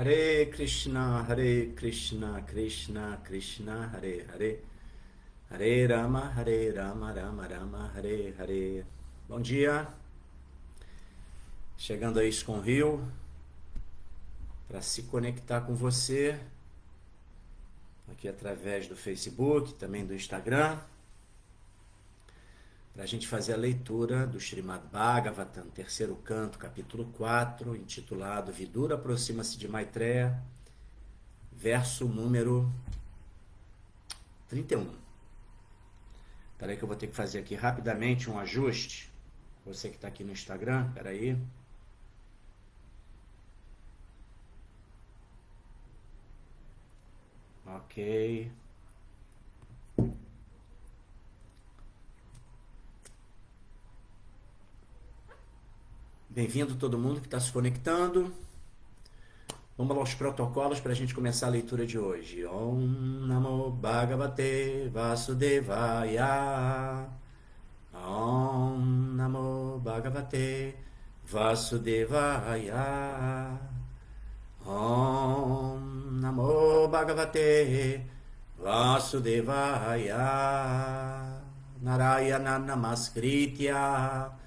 Hare Krishna, Krishna Krishna, Hare Hare, Hare Rama, Rama Rama, Hare Hare. Bom dia, chegando aí com o Rio, para se conectar com você, aqui através do Facebook, também do Instagram, para a gente fazer a leitura do Srimad Bhagavatam, terceiro canto, capítulo 4, intitulado Vidura aproxima-se de Maitreya, verso número 31. Espera aí que eu vou ter que fazer aqui rapidamente um ajuste. Você que está aqui no Instagram, espera aí. Ok. Bem-vindo todo mundo que está se conectando. Vamos aos protocolos para a gente começar a leitura de hoje. Om Namo Bhagavate Vasudevaya. Om Namo Bhagavate Vasudevaya. Om Namo Bhagavate Vasudevaya. Narayana Namaskritya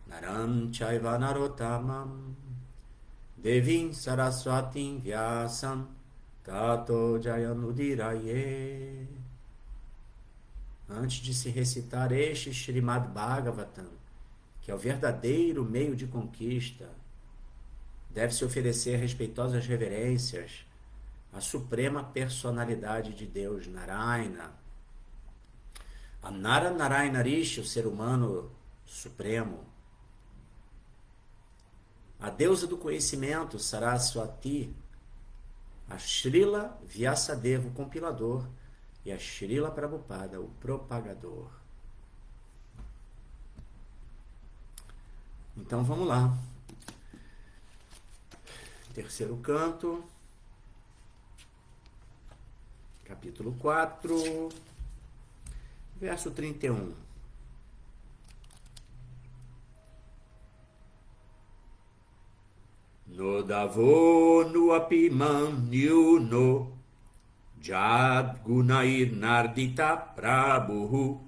Naram Chaiva Narottamam Devim Saraswatim Vyasam Tato Jayanudiraye. Antes de se recitar este Srimad Bhagavatam, que é o verdadeiro meio de conquista, deve-se oferecer respeitosas reverências à suprema personalidade de Deus, Narayana. A Narayana Rishi, o ser humano supremo. A deusa do conhecimento, Saraswati, a Srila Vyasadeva, o compilador, e a Srila Prabhupada, o propagador. Então vamos lá. Terceiro canto, capítulo 4, verso 31. No davo no apimanyu no jad gunair nardita prabhu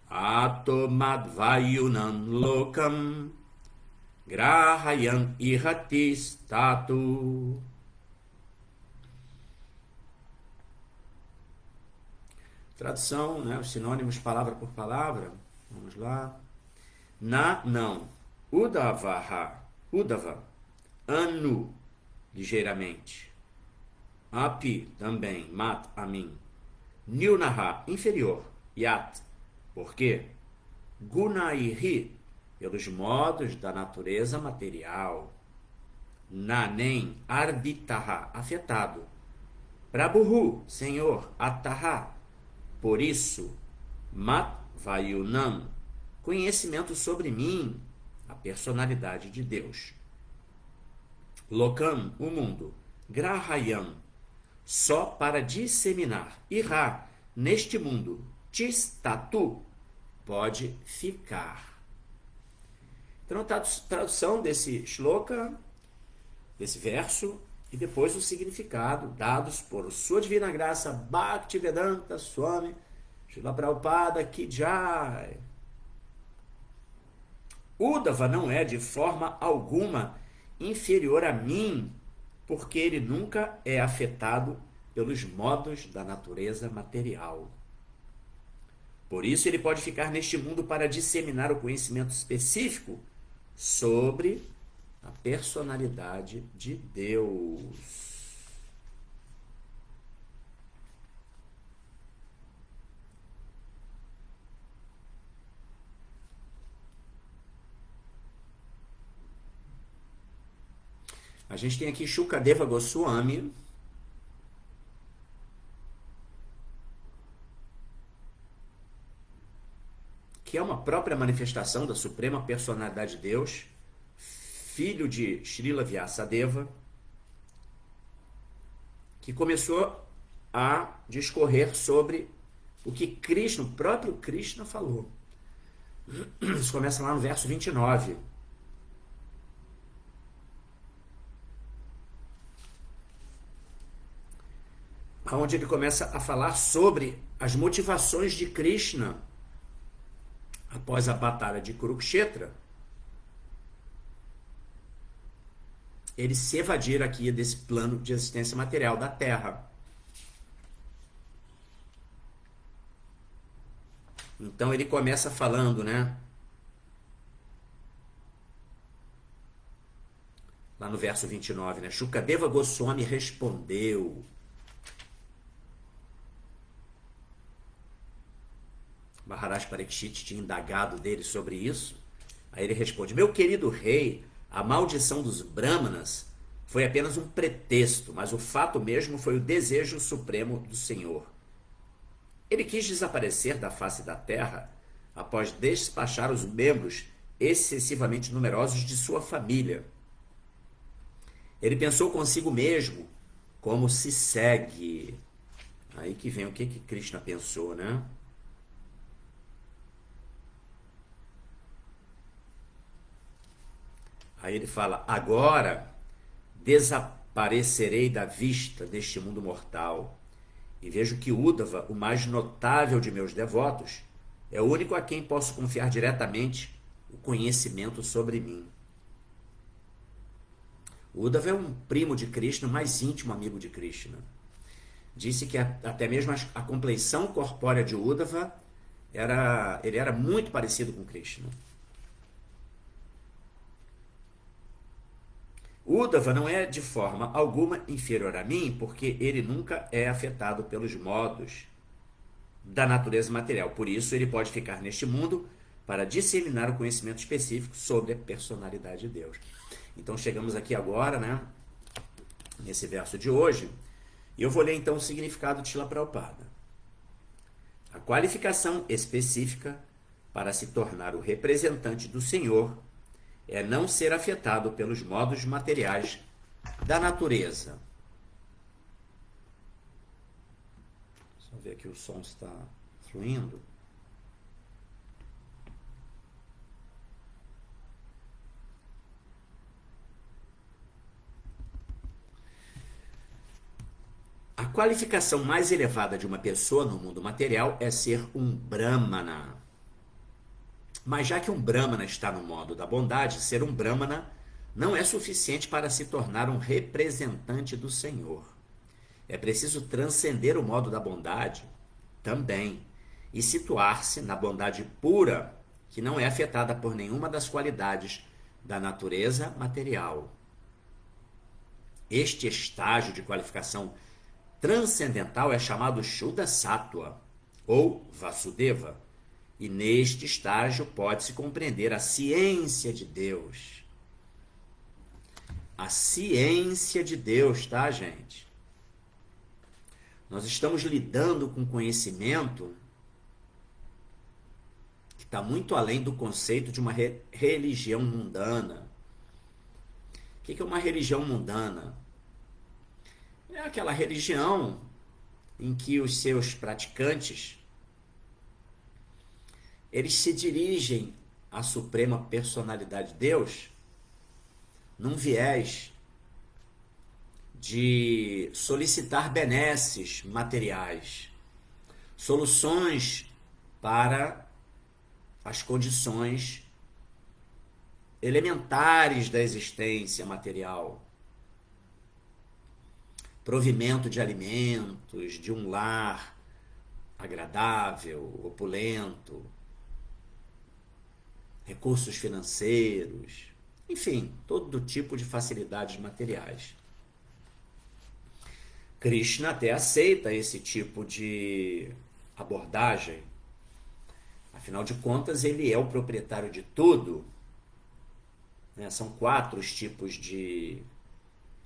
atomadvayunan lokam grahayan ihatis tatu. Tradução, né, os sinônimos palavra por palavra. Vamos lá. Na, não. Udavaha, Udava. Anu, ligeiramente. Api, também. Mat, a mim. Nilnaha, inferior. Yat, por quê? Gunaihi, pelos modos da natureza material. Nanem, arditaha, afetado. Prabhu, senhor. Ataha, por isso. Mat, vayunam, conhecimento sobre mim, a personalidade de Deus. Lokam, o mundo. Grahayam, só para disseminar. Irá, neste mundo. Tistatu, pode ficar. Então, a tradução desse shloka, desse verso, e depois o significado, dados por sua divina graça, Bhaktivedanta Swami, Srila Prabhupada Ki Jai. Uddhava não é de forma alguma inferior a mim, porque ele nunca é afetado pelos modos da natureza material. Por isso ele pode ficar neste mundo para disseminar o conhecimento específico sobre a personalidade de Deus. A gente tem aqui Shukadeva Goswami, que é uma própria manifestação da suprema personalidade de Deus, filho de Srila Vyasadeva, que começou a discorrer sobre o que Krishna, o próprio Krishna, falou. Isso começa lá no verso 29. onde ele começa a falar sobre as motivações de Krishna após a batalha de Kurukshetra. Ele se evadir aqui desse plano de existência material da Terra. Então ele começa falando, né? Lá no verso 29, né? Shukadeva Goswami respondeu. Maharaj Parikshit tinha indagado dele sobre isso. Aí ele responde: meu querido rei, a maldição dos Brahmanas foi apenas um pretexto, mas o fato mesmo foi o desejo supremo do Senhor. Ele quis desaparecer da face da terra após despachar os membros excessivamente numerosos de sua família. Ele pensou consigo mesmo: como se segue? Aí que vem o que Krishna pensou, né? Aí ele fala: agora desaparecerei da vista deste mundo mortal e vejo que Uddhava, o mais notável de meus devotos, é o único a quem posso confiar diretamente o conhecimento sobre mim. Uddhava é um primo de Krishna, mais íntimo amigo de Krishna. Disse que até mesmo a compleição corpórea de Uddhava ele era muito parecido com Krishna. Uddhava não é de forma alguma inferior a mim, porque ele nunca é afetado pelos modos da natureza material. Por isso, ele pode ficar neste mundo para disseminar o conhecimento específico sobre a personalidade de Deus. Então, chegamos aqui agora, né, nesse verso de hoje, e eu vou ler então o significado de Śrīla Prabhupada. A qualificação específica para se tornar o representante do Senhor é não ser afetado pelos modos materiais da natureza. Só ver aqui o som está fluindo. A qualificação mais elevada de uma pessoa no mundo material é ser um Brahmana. Mas já que um Brahmana está no modo da bondade, ser um Brahmana não é suficiente para se tornar um representante do Senhor. É preciso transcender o modo da bondade também e situar-se na bondade pura, que não é afetada por nenhuma das qualidades da natureza material. Este estágio de qualificação transcendental é chamado Shuddha Sattva ou Vasudeva. E neste estágio pode-se compreender a ciência de Deus. A ciência de Deus, tá, gente? Nós estamos lidando com conhecimento que está muito além do conceito de uma religião mundana. O que é uma religião mundana? É aquela religião em que os seus praticantes eles se dirigem à suprema personalidade de Deus num viés de solicitar benesses materiais, soluções para as condições elementares da existência material, provimento de alimentos, de um lar agradável, opulento, recursos financeiros, enfim, todo tipo de facilidades materiais. Krishna até aceita esse tipo de abordagem. Afinal de contas, ele é o proprietário de tudo. Né? São 4 os tipos de,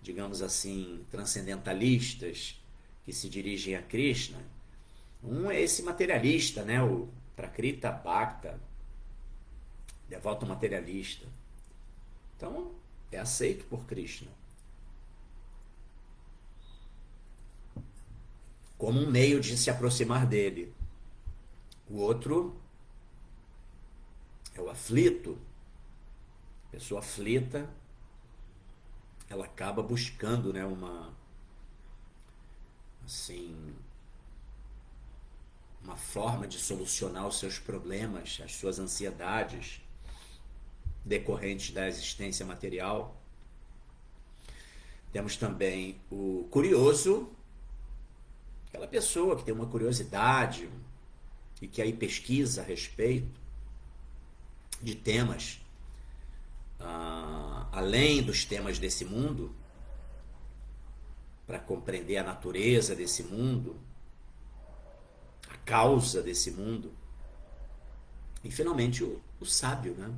digamos assim, transcendentalistas que se dirigem a Krishna. Um é esse materialista, né? O Prakrita Bhakta, devoto materialista. Então, é aceito por Krishna como um meio de se aproximar dele. O outro é o aflito. A pessoa aflita, ela acaba buscando, né, uma assim, uma forma de solucionar os seus problemas, as suas ansiedades decorrentes da existência material. Temos também o curioso, aquela pessoa que tem uma curiosidade e que aí pesquisa a respeito de temas além dos temas desse mundo, para compreender a natureza desse mundo, a causa desse mundo. E finalmente o sábio, né?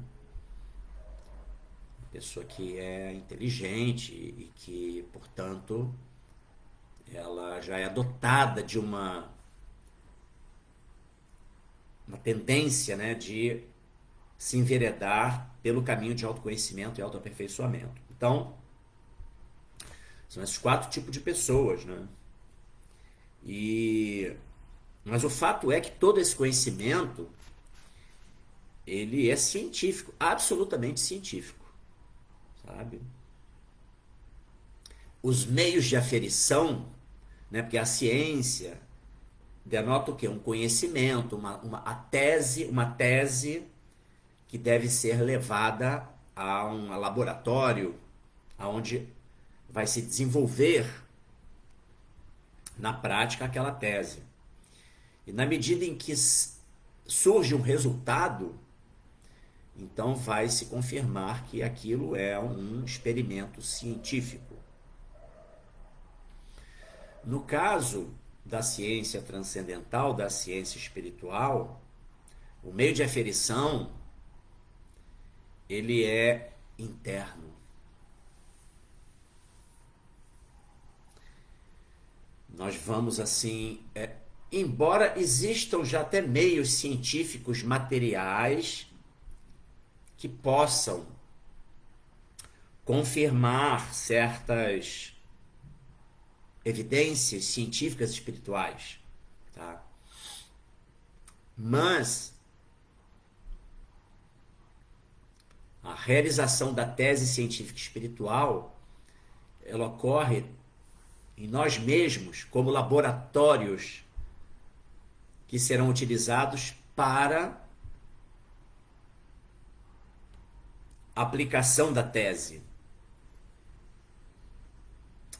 A pessoa que é inteligente e que, portanto, ela já é dotada de uma tendência, né, de se enveredar pelo caminho de autoconhecimento e autoaperfeiçoamento. Então, são esses 4 tipos de pessoas, né? Mas o fato é que todo esse conhecimento, ele é científico, absolutamente científico, sabe? Os meios de aferição, né? Porque a ciência denota o quê? Um conhecimento, uma tese que deve ser levada a um laboratório, onde vai se desenvolver na prática aquela tese. E na medida em que surge um resultado, então vai se confirmar que aquilo é um experimento científico. No caso da ciência transcendental, da ciência espiritual, o meio de aferição, ele é interno. Nós vamos assim, embora existam já até meios científicos materiais que possam confirmar certas evidências científicas espirituais, tá? Mas a realização da tese científica espiritual, ela ocorre em nós mesmos como laboratórios que serão utilizados para a aplicação da tese.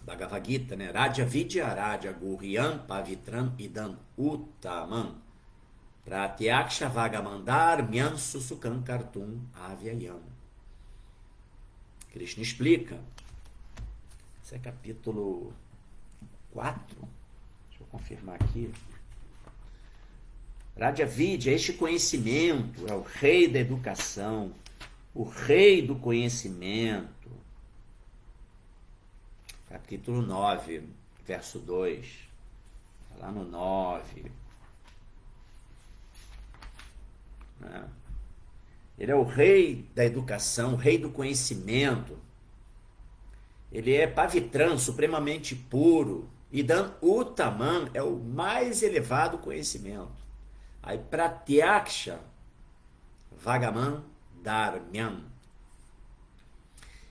Bhagavad Gita, né? Raja Vidya Raja Gurhyam Pavitram Idam Uttamam Pratyaksha Vagamandar Myan Susukam Kartum Avyayam. Krishna explica. Esse é capítulo 4. Deixa eu confirmar aqui. Raja Vidya, este conhecimento é o rei da educação, o rei do conhecimento. Capítulo 9, verso 2. Lá no 9. Ele é o rei da educação, o rei do conhecimento. Ele é Pavitram, supremamente puro. Idam Uttamam é o mais elevado conhecimento. Aí Pratyaksha Vagaman Dharmyam.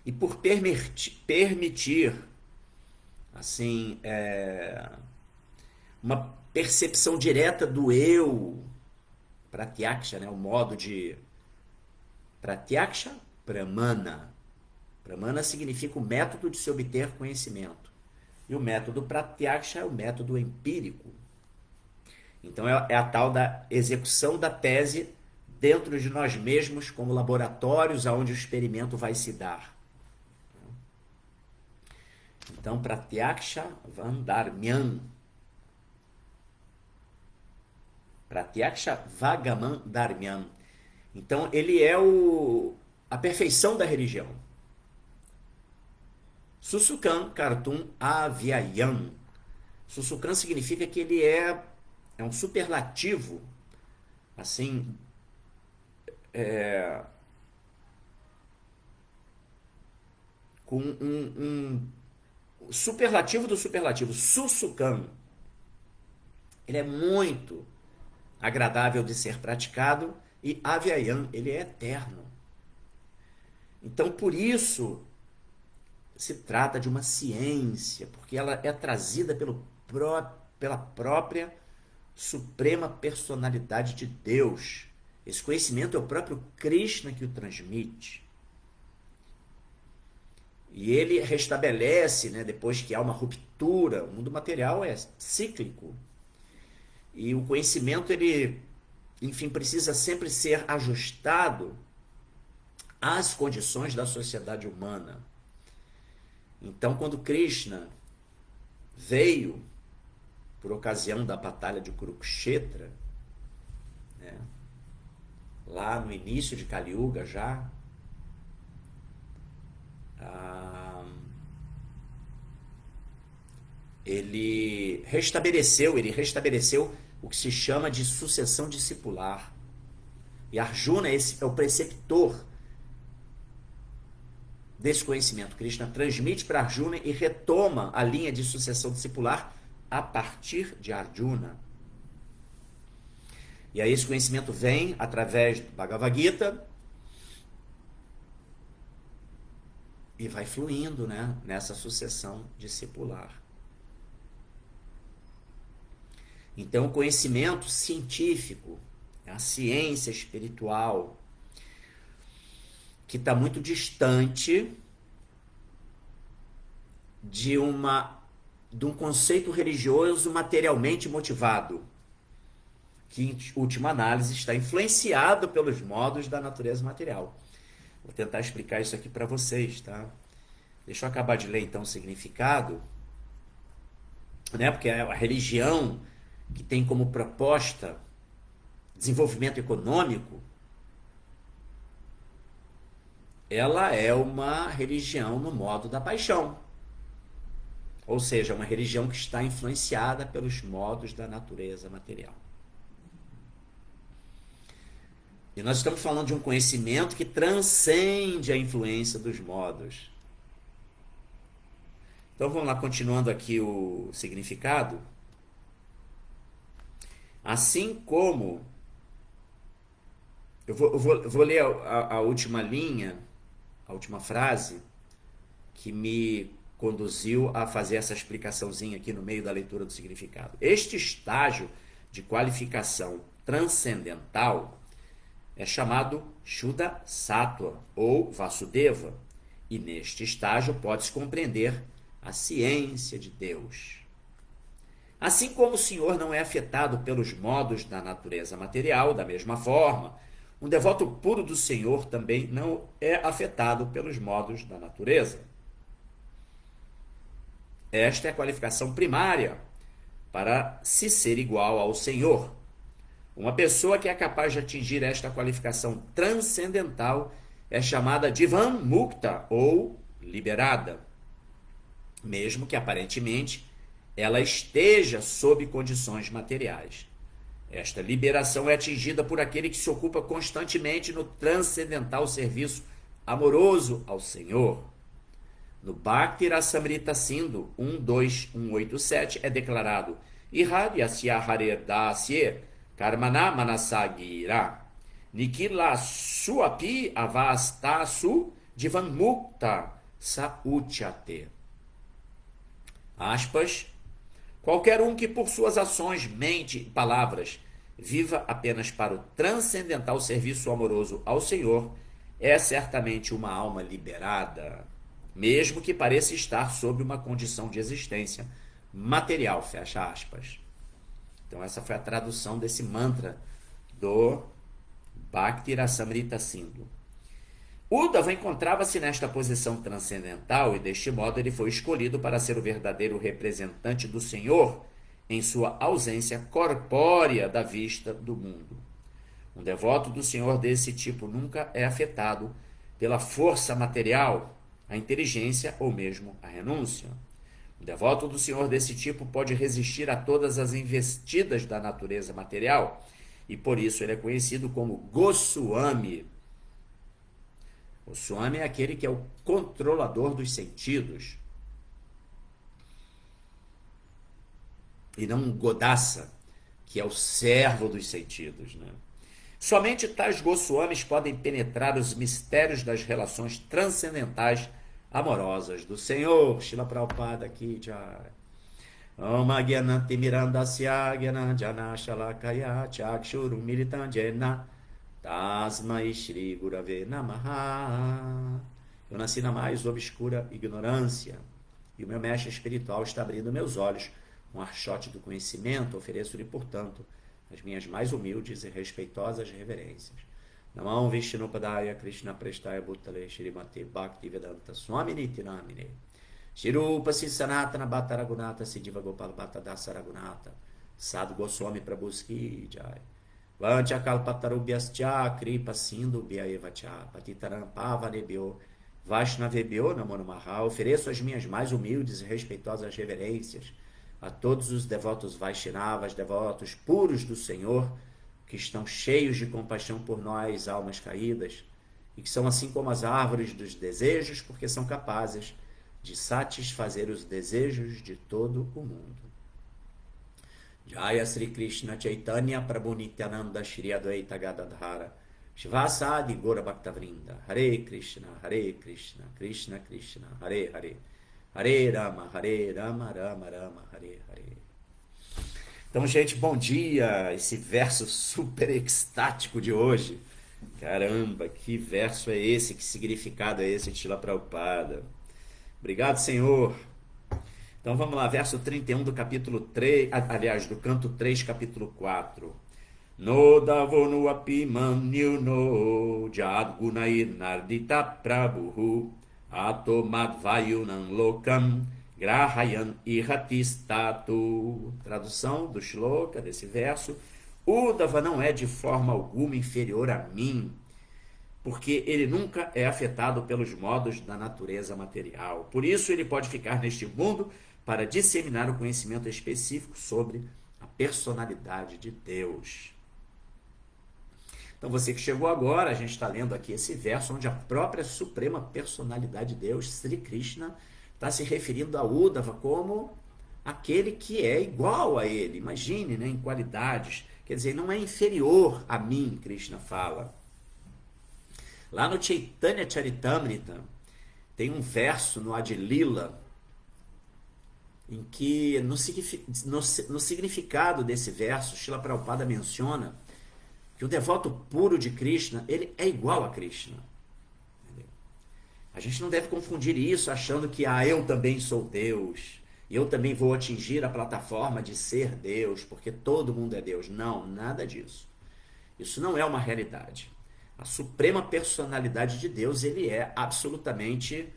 E por permitir assim, uma percepção direta do eu, Pratyaksha, né, o modo de Pratyaksha, Pramana. Pramana significa o método de se obter conhecimento. E o método Pratyaksha é o método empírico. Então é a tal da execução da tese dentro de nós mesmos como laboratórios onde o experimento vai se dar. Então, Pratyaksha Vandarmyan. Pratyaksha Vagaman Dharmyan. Então, ele é a perfeição da religião. Susukam Kartum Avyayam. Susukam significa que ele é um superlativo, assim, com um superlativo do superlativo. Susukam. Ele é muito agradável de ser praticado, e Avyayam, ele é eterno. Então, por isso, se trata de uma ciência, porque ela é trazida pelo pela própria suprema personalidade de Deus. Esse conhecimento é o próprio Krishna que o transmite. E ele restabelece, né, depois que há uma ruptura. O mundo material é cíclico. E o conhecimento, ele, enfim, precisa sempre ser ajustado às condições da sociedade humana. Então, quando Krishna veio por ocasião da batalha de Kurukshetra, né, lá no início de Kali Yuga já, ele restabeleceu o que se chama de sucessão discipular. E Arjuna é o preceptor desse conhecimento. Krishna transmite para Arjuna e retoma a linha de sucessão discipular a partir de Arjuna. E aí esse conhecimento vem através do Bhagavad Gita e vai fluindo, né, nessa sucessão discipular. Então, o conhecimento científico, a ciência espiritual, que está muito distante de um conceito religioso materialmente motivado, que, em última análise, está influenciado pelos modos da natureza material. Vou tentar explicar isso aqui para vocês, tá? Deixa eu acabar de ler, então, o significado, né? Porque a religião que tem como proposta desenvolvimento econômico, ela é uma religião no modo da paixão. Ou seja, uma religião que está influenciada pelos modos da natureza material. E nós estamos falando de um conhecimento que transcende a influência dos modos. Então vamos lá, continuando aqui o significado. Assim como... Eu vou ler a última linha, a última frase, que me conduziu a fazer essa explicaçãozinha aqui no meio da leitura do significado. Este estágio de qualificação transcendental é chamado Shuddha Sattva ou Vasudeva, e neste estágio pode-se compreender a ciência de Deus. Assim como o Senhor não é afetado pelos modos da natureza material, da mesma forma, um devoto puro do Senhor também não é afetado pelos modos da natureza. Esta é a qualificação primária para se ser igual ao Senhor. Uma pessoa que é capaz de atingir esta qualificação transcendental é chamada Divan Mukta ou liberada, mesmo que aparentemente ela esteja sob condições materiais. Esta liberação é atingida por aquele que se ocupa constantemente no transcendental serviço amoroso ao Senhor. No Bhakti Rasamrita Sindhu 12187 é declarado Ihadhyasya Haredasye Karmana Manasagira Nikila Suapi Avastasu Divanmukta Sauchate. Aspas. Qualquer um que por suas ações, mente e palavras viva apenas para o transcendental serviço amoroso ao Senhor é certamente uma alma liberada, mesmo que pareça estar sob uma condição de existência material, fecha aspas. Então essa foi a tradução desse mantra do Bhakti Rasamrita Sindhu. Uddhava encontrava-se nesta posição transcendental e deste modo ele foi escolhido para ser o verdadeiro representante do Senhor em sua ausência corpórea da vista do mundo. Um devoto do Senhor desse tipo nunca é afetado pela força material, a inteligência ou mesmo a renúncia. Um devoto do Senhor desse tipo pode resistir a todas as investidas da natureza material e por isso ele é conhecido como Goswami. Goswami é aquele que é o controlador dos sentidos e não um Godassa, que é o servo dos sentidos, né? Somente tais Goswamis podem penetrar os mistérios das relações transcendentais amorosas do Senhor. Srila Prabhupada aqui, já. Om Agyananti Mirandasya Gyananjana Shalakaya Chakshuru Militanjena Tasmai Shri Gurave Namaha. Eu nasci na mais obscura ignorância, e o meu mestre espiritual está abrindo meus olhos com o archote do conhecimento. Ofereço-lhe, portanto, as minhas mais humildes e respeitosas reverências. Namam Vishnupadaya Krishna Prestaya Bhutale Shrimate Bhaktivedanta Swami Nityanamine Shirupa Sanatana Bhatta Raghunatha Siddhiva Gopala Bhatta Dasa Raghunatha Sadhu Goswami Prabhuski Jai Vancha Kalpatarubhyascha Kripa Sindhu Bhyaevacha Patitaram Pavanebhyo Vaishnavebhyo Namo Namaha. Ofereço as minhas mais humildes e respeitosas reverências a todos os devotos Vaishnavas, devotos puros do Senhor, que estão cheios de compaixão por nós, almas caídas, e que são assim como as árvores dos desejos, porque são capazes de satisfazer os desejos de todo o mundo. Jaya Sri Krishna Chaitanya Prabhu Nityananda Shri Advaita Gadadhara Shivasadi Gora Bhaktavrinda Hare Krishna Krishna Krishna Hare Hare Hare Rama Rama Rama Hare Hare. Então, gente, bom dia. Esse verso super extático de hoje, caramba, que verso é esse, que significado é esse de Srila Prabhupada. Obrigado, Senhor. Então vamos lá, verso 31 do capítulo 3, aliás, do canto 3, capítulo 4. No davonu api manyu no jadgunai nardita prabhu atomad vayunam lokam grahayan ihatistatu. Tradução do shloka, desse verso: Uddhava não é de forma alguma inferior a mim, porque ele nunca é afetado pelos modos da natureza material. Por isso ele pode ficar neste mundo para disseminar o conhecimento específico sobre a personalidade de Deus. Então você que chegou agora, a gente está lendo aqui esse verso onde a própria suprema personalidade de Deus, Sri Krishna, está se referindo a Uddhava como aquele que é igual a ele. Imagine, né, em qualidades. Quer dizer, não é inferior a mim, Krishna fala. Lá no Chaitanya Charitamrita, tem um verso no Adilila, em que, no significado desse verso, Srila Prabhupada menciona que o devoto puro de Krishna, ele é igual a Krishna. Entendeu? A gente não deve confundir isso achando que eu também sou Deus, eu também vou atingir a plataforma de ser Deus, porque todo mundo é Deus. Não, nada disso. Isso não é uma realidade. A suprema personalidade de Deus, ele é absolutamente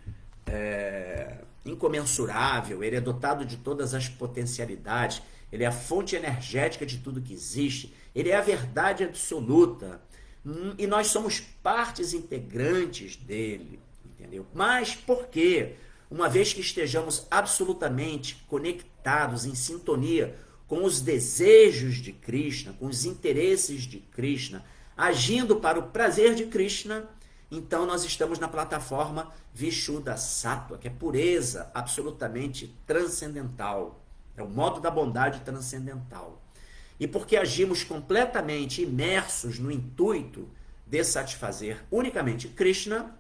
incomensurável, ele é dotado de todas as potencialidades, ele é a fonte energética de tudo que existe, ele é a verdade absoluta, e nós somos partes integrantes dele, entendeu? Mas por quê? Uma vez que estejamos absolutamente conectados, em sintonia com os desejos de Krishna, com os interesses de Krishna, agindo para o prazer de Krishna, então nós estamos na plataforma Vishuddha Sattva, que é pureza absolutamente transcendental. É o modo da bondade transcendental. E porque agimos completamente imersos no intuito de satisfazer unicamente Krishna,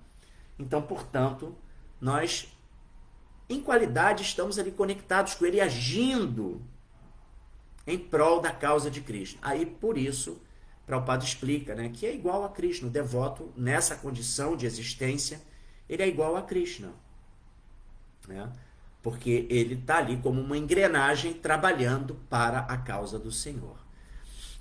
então, portanto, nós, em qualidade, estamos ali conectados com ele, agindo em prol da causa de Krishna. Aí, por isso, Prabhupada explica, né, que é igual a Krishna. O devoto, nessa condição de existência, ele é igual a Krishna. Né? Porque ele está ali como uma engrenagem trabalhando para a causa do Senhor.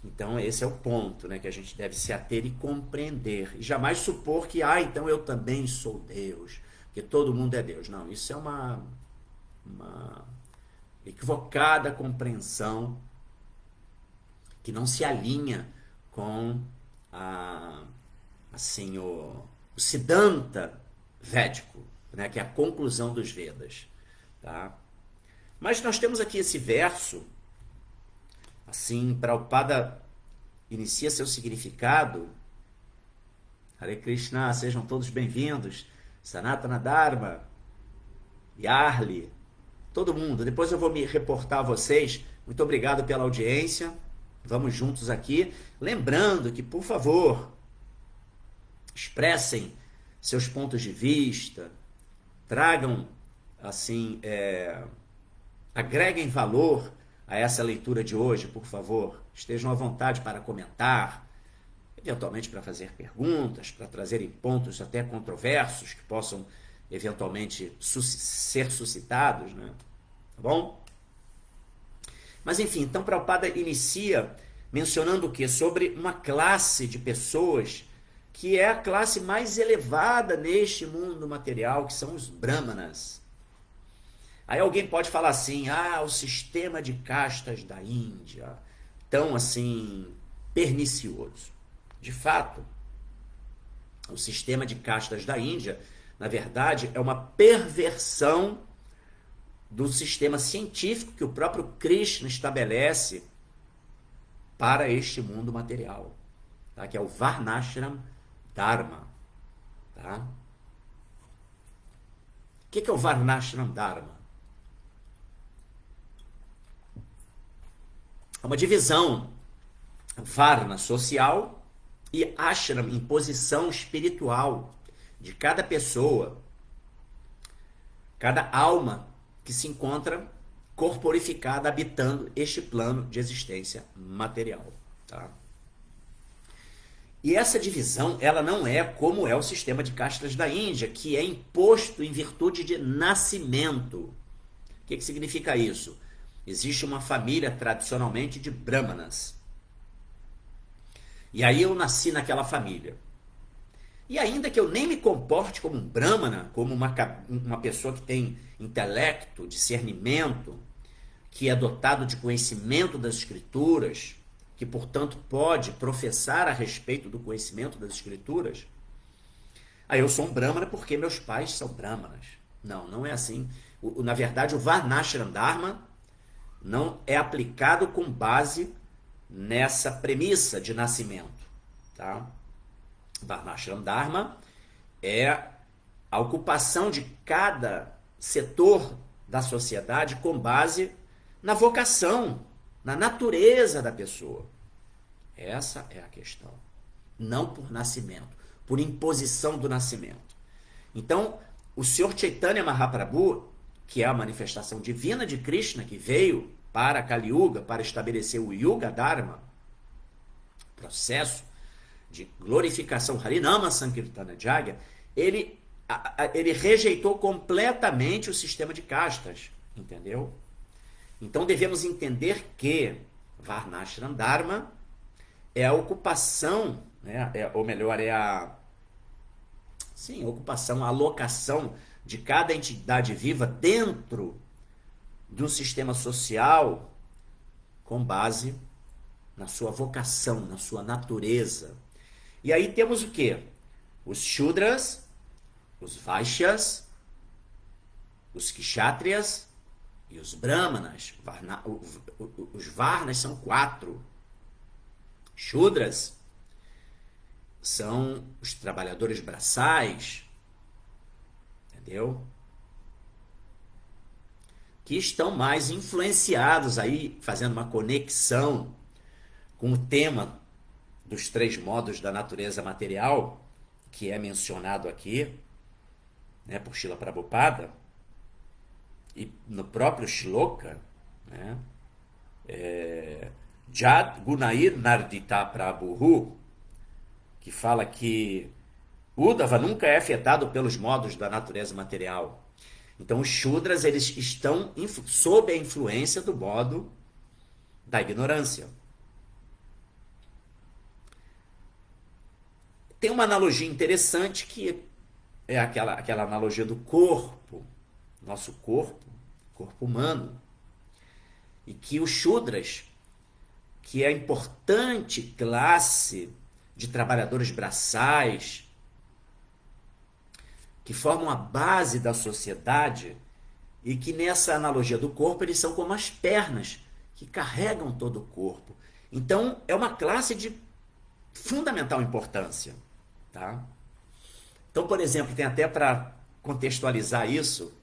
Então, esse é o ponto, né, que a gente deve se ater e compreender. E jamais supor que, então eu também sou Deus, porque todo mundo é Deus. Não, isso é uma equivocada compreensão que não se alinha com o Siddhanta védico, né, que é a conclusão dos Vedas. Tá? Mas nós temos aqui esse verso, assim, Prabhupada inicia seu significado. Hare Krishna, sejam todos bem-vindos. Sanatana Dharma, Yarli, todo mundo. Depois eu vou me reportar a vocês. Muito obrigado pela audiência. Vamos juntos aqui. Lembrando que, por favor, expressem seus pontos de vista, tragam, assim, Agreguem valor a essa leitura de hoje, por favor. Estejam à vontade para comentar, eventualmente para fazer perguntas, para trazerem pontos até controversos que possam eventualmente ser suscitados, né? Tá bom? Mas enfim, então Prabhupada inicia mencionando o quê? Sobre uma classe de pessoas que é a classe mais elevada neste mundo material, que são os Brahmanas. Aí alguém pode falar assim, o sistema de castas da Índia, tão assim, pernicioso. De fato, o sistema de castas da Índia, na verdade, é uma perversão do sistema científico que o próprio Krishna estabelece para este mundo material, tá? Que é o Varnashram Dharma. Tá? O que é o Varnashram Dharma? É uma divisão Varna social e Ashram em posição espiritual de cada pessoa, cada alma que se encontra corporificada habitando este plano de existência material. Tá? E essa divisão, ela não é como é o sistema de castas da Índia, que é imposto em virtude de nascimento. O que significa isso? Existe uma família tradicionalmente de brahmanas. E aí eu nasci naquela família. E ainda que eu nem me comporte como um brahmana, como uma pessoa que tem intelecto, discernimento, que é dotado de conhecimento das escrituras, que portanto pode professar a respeito do conhecimento das escrituras, aí eu sou um brahmana porque meus pais são brahmanas. Não, não é assim. Na verdade, o Varnashram Dharma não é aplicado com base nessa premissa de nascimento. Tá? Varnashram Dharma é a ocupação de cada setor da sociedade com base na vocação, na natureza da pessoa. Essa é a questão. Não por nascimento, por imposição do nascimento. Então, o Senhor Chaitanya Mahaprabhu, que é a manifestação divina de Krishna, que veio para Kali Yuga, para estabelecer o Yuga Dharma, processo de glorificação, Harinama Sankirtana Jagya, ele rejeitou completamente o sistema de castas, entendeu? Então devemos entender que Varnashram Dharma é a ocupação, né? Ou melhor, a ocupação, a alocação de cada entidade viva dentro de um sistema social com base na sua vocação, na sua natureza. E aí temos o quê? Os Shudras, os Vaishyas, os Kshatriyas e os Brahmanas. Os Varnas são 4. Shudras são os trabalhadores braçais, entendeu? Que estão mais influenciados aí, fazendo uma conexão com o tema dos 3 modos da natureza material, que é mencionado aqui, né, por Srila Prabhupada, e no próprio Shloka, né, Jad Gunair Nardita Prabhu, que fala que Uddhava nunca é afetado pelos modos da natureza material. Então os Shudras, eles estão sob a influência do modo da ignorância. Tem uma analogia interessante que é aquela analogia do corpo, nosso corpo humano, e que os Shudras, que é a importante classe de trabalhadores braçais, que formam a base da sociedade, e que nessa analogia do corpo eles são como as pernas, que carregam todo o corpo. Então é uma classe de fundamental importância. Tá? Então, por exemplo, tem até para contextualizar isso,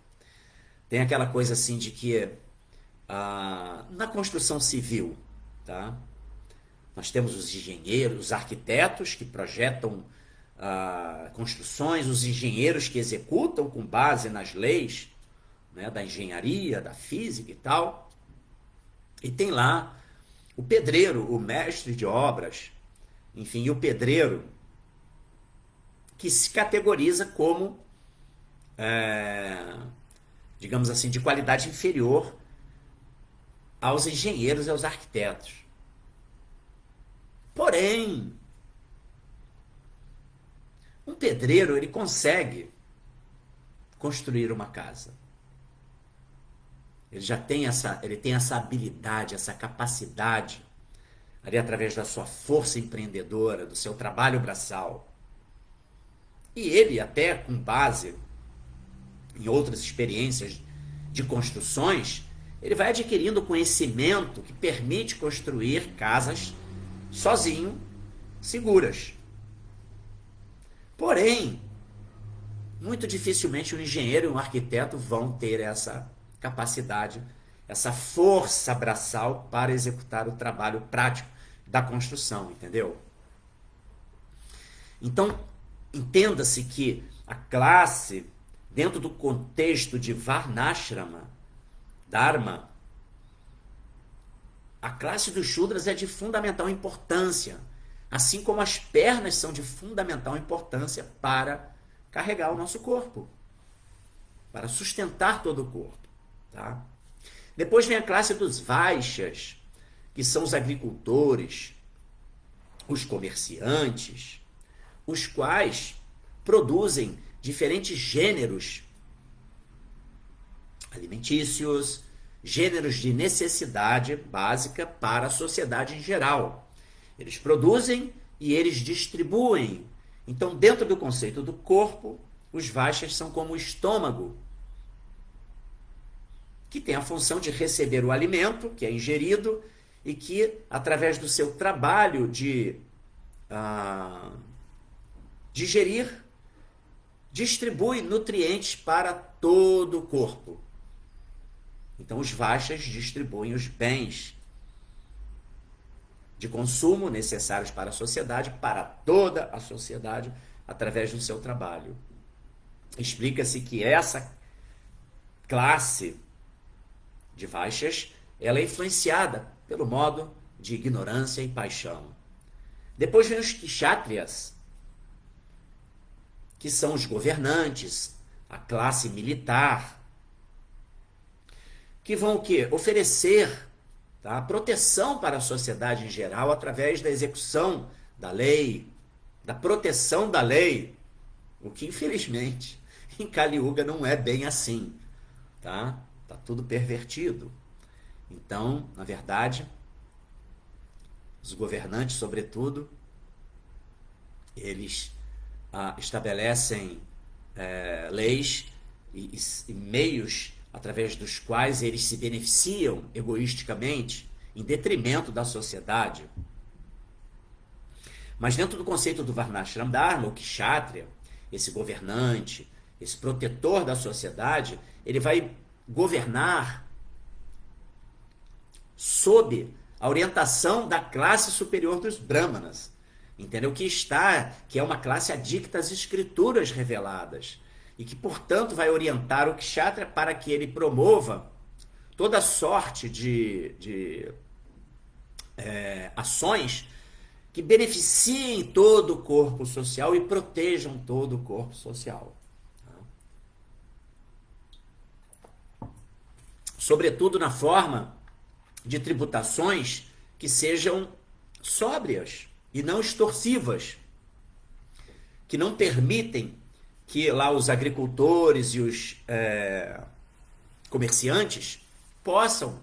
tem aquela coisa assim de que na construção civil, tá? Nós temos os engenheiros, os arquitetos que projetam construções, os engenheiros que executam com base nas leis né, da engenharia, da física e tal. E tem lá o pedreiro, o mestre de obras, enfim, e o pedreiro, que se categoriza como, digamos assim, de qualidade inferior aos engenheiros e aos arquitetos. Porém, um pedreiro, ele consegue construir uma casa. Ele tem essa habilidade, essa capacidade, ali através da sua força empreendedora, do seu trabalho braçal. E ele, até com base em outras experiências de construções, ele vai adquirindo conhecimento que permite construir casas sozinho, seguras. Porém, muito dificilmente um engenheiro e um arquiteto vão ter essa capacidade, essa força braçal para executar o trabalho prático da construção, entendeu? Então, entenda-se que a classe, dentro do contexto de Varnashrama, Dharma, a classe dos Shudras é de fundamental importância, assim como as pernas são de fundamental importância para carregar o nosso corpo, para sustentar todo o corpo. Tá? Depois vem a classe dos Vaishyas, que são os agricultores, os comerciantes, os quais produzem diferentes gêneros alimentícios, gêneros de necessidade básica para a sociedade em geral. Eles produzem e eles distribuem. Então, dentro do conceito do corpo, os Vaishyas são como o estômago, que tem a função de receber o alimento, que é ingerido, e que, através do seu trabalho de digerir, distribui nutrientes para todo o corpo. Então, os Vaishyas distribuem os bens de consumo necessários para a sociedade, para toda a sociedade, através do seu trabalho. Explica-se que essa classe de Vaishyas, ela é influenciada pelo modo de ignorância e paixão. Depois vem os Kshatriyas, que são os governantes, a classe militar, que vão o quê? Oferecer, tá, proteção para a sociedade em geral através da execução da lei, da proteção da lei, o que infelizmente em Kali Yuga não é bem assim, tá? Tá tudo pervertido. Então, na verdade, os governantes, sobretudo, eles estabelecem leis e meios através dos quais eles se beneficiam egoisticamente em detrimento da sociedade. Mas dentro do conceito do Varnashram Dharma, o Kshatriya, esse governante, esse protetor da sociedade, ele vai governar sob a orientação da classe superior dos Brahmanas, entendeu? Que é uma classe adicta às escrituras reveladas e que, portanto, vai orientar o Kshatriya para que ele promova toda sorte de ações que beneficiem todo o corpo social e protejam todo o corpo social. Sobretudo na forma de tributações que sejam sóbrias e não extorsivas, que não permitem que lá os agricultores e os comerciantes possam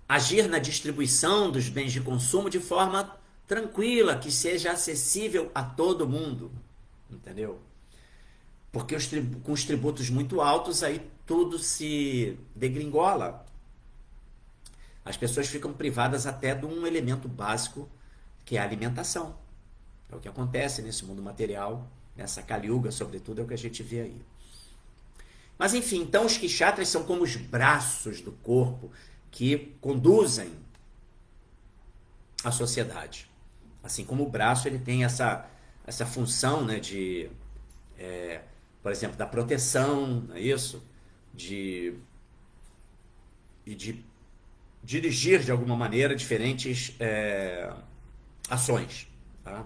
agir na distribuição dos bens de consumo de forma tranquila, que seja acessível a todo mundo, entendeu? Porque com os tributos muito altos, aí tudo se degringola. As pessoas ficam privadas até de um elemento básico, que é a alimentação. É o que acontece nesse mundo material, nessa Kali Yuga, sobretudo, é o que a gente vê aí. Mas enfim, então os Kshatriyas são como os braços do corpo que conduzem a sociedade. Assim como o braço ele tem essa função, né, de por exemplo, da proteção, não é isso? De dirigir de alguma maneira diferentes ações. Tá?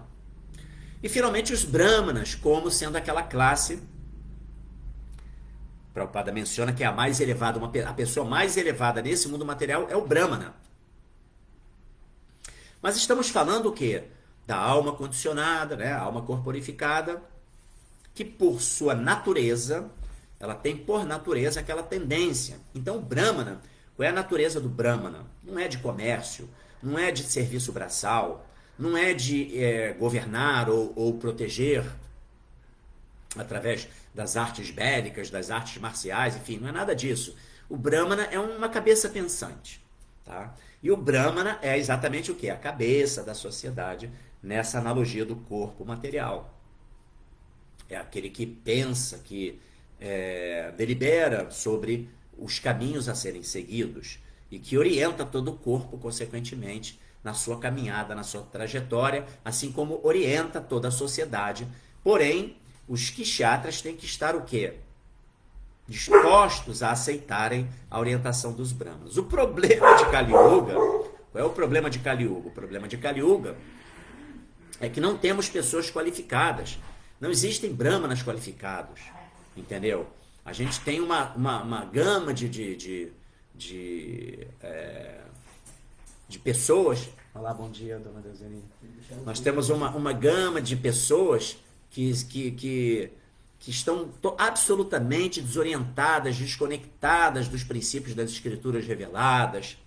E finalmente os brahmanas, como sendo aquela classe, Prabhupada menciona que é a mais elevada, a pessoa mais elevada nesse mundo material é o brahmana. Mas estamos falando o quê? Da alma condicionada, né? A alma corporificada, que por sua natureza, ela tem por natureza aquela tendência. Então o brahmana, qual é a natureza do brahmana? Não é de comércio, não é de serviço braçal, não é de governar ou proteger através das artes bélicas, das artes marciais, enfim, não é nada disso. O brahmana é uma cabeça pensante, tá? E o brahmana é exatamente o que? A cabeça da sociedade nessa analogia do corpo material. É aquele que pensa, que delibera sobre os caminhos a serem seguidos e que orienta todo o corpo, consequentemente, na sua caminhada, na sua trajetória, assim como orienta toda a sociedade. Porém, os kshatras têm que estar o quê? Dispostos a aceitarem a orientação dos brahmanas. O problema de Kali Yuga, qual é o problema de Kali Yuga? O problema de Kali Yuga é que não temos pessoas qualificadas. Não existem brahmanas qualificados, entendeu? A gente tem uma gama de pessoas. Olá, bom dia, dona Deusenina. Nós temos uma gama de pessoas que estão absolutamente desorientadas, desconectadas dos princípios das escrituras reveladas.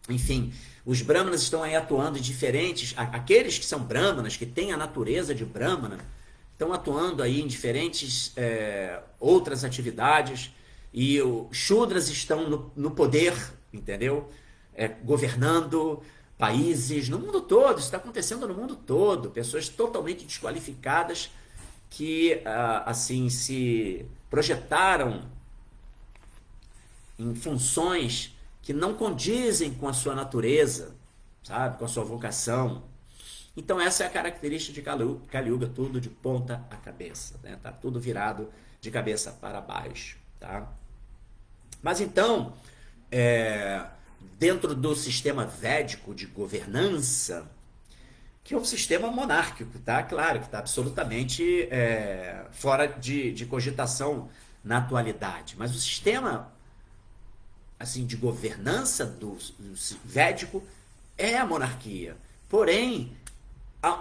Enfim, os brahmanas estão aí atuando em diferentes... Aqueles que são brahmanas, que têm a natureza de brahmana, estão atuando aí em diferentes outras atividades, e os shudras estão no poder, entendeu? Governando países no mundo todo. Isso está acontecendo no mundo todo. Pessoas totalmente desqualificadas que assim se projetaram em funções que não condizem com a sua natureza, sabe? Com a sua vocação. Então essa é a característica de Kali Yuga, tudo de ponta a cabeça, né? Tá tudo virado de cabeça para baixo, tá? Mas então, dentro do sistema védico de governança, que é um sistema monárquico, tá? Claro que está absolutamente fora de cogitação na atualidade, mas o sistema assim de governança do védico é a monarquia. Porém,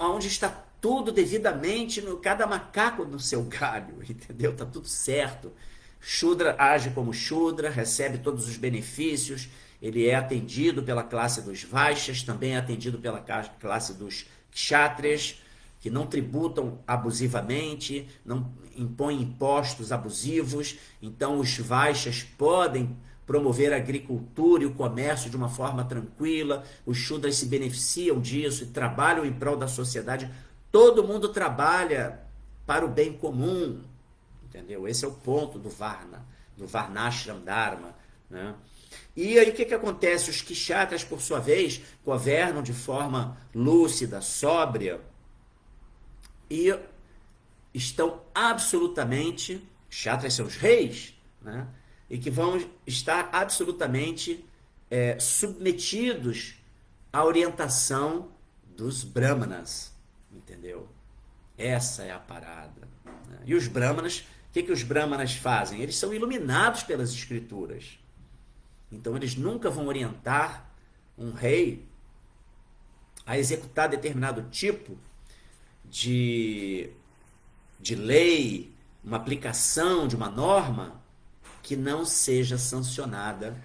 onde está tudo devidamente, cada macaco no seu galho, entendeu? Está tudo certo. Shudra age como Shudra, recebe todos os benefícios, ele é atendido pela classe dos Vaishyas, também é atendido pela classe dos Kshatriyas, que não tributam abusivamente, não impõem impostos abusivos. Então os Vaishyas podem promover a agricultura e o comércio de uma forma tranquila, os Shudras se beneficiam disso e trabalham em prol da sociedade. Todo mundo trabalha para o bem comum, entendeu? Esse é o ponto do Varna, do Varnashram Dharma, né? E aí o que acontece? Os Kshatras, por sua vez, governam de forma lúcida, sóbria, e estão absolutamente, Kshatras são os reis, né? E que vão estar absolutamente submetidos à orientação dos Brahmanas, entendeu? Essa é a parada, né? E os Brahmanas, o que os Brahmanas fazem? Eles são iluminados pelas escrituras. Então eles nunca vão orientar um rei a executar determinado tipo de lei, uma aplicação de uma norma que não seja sancionada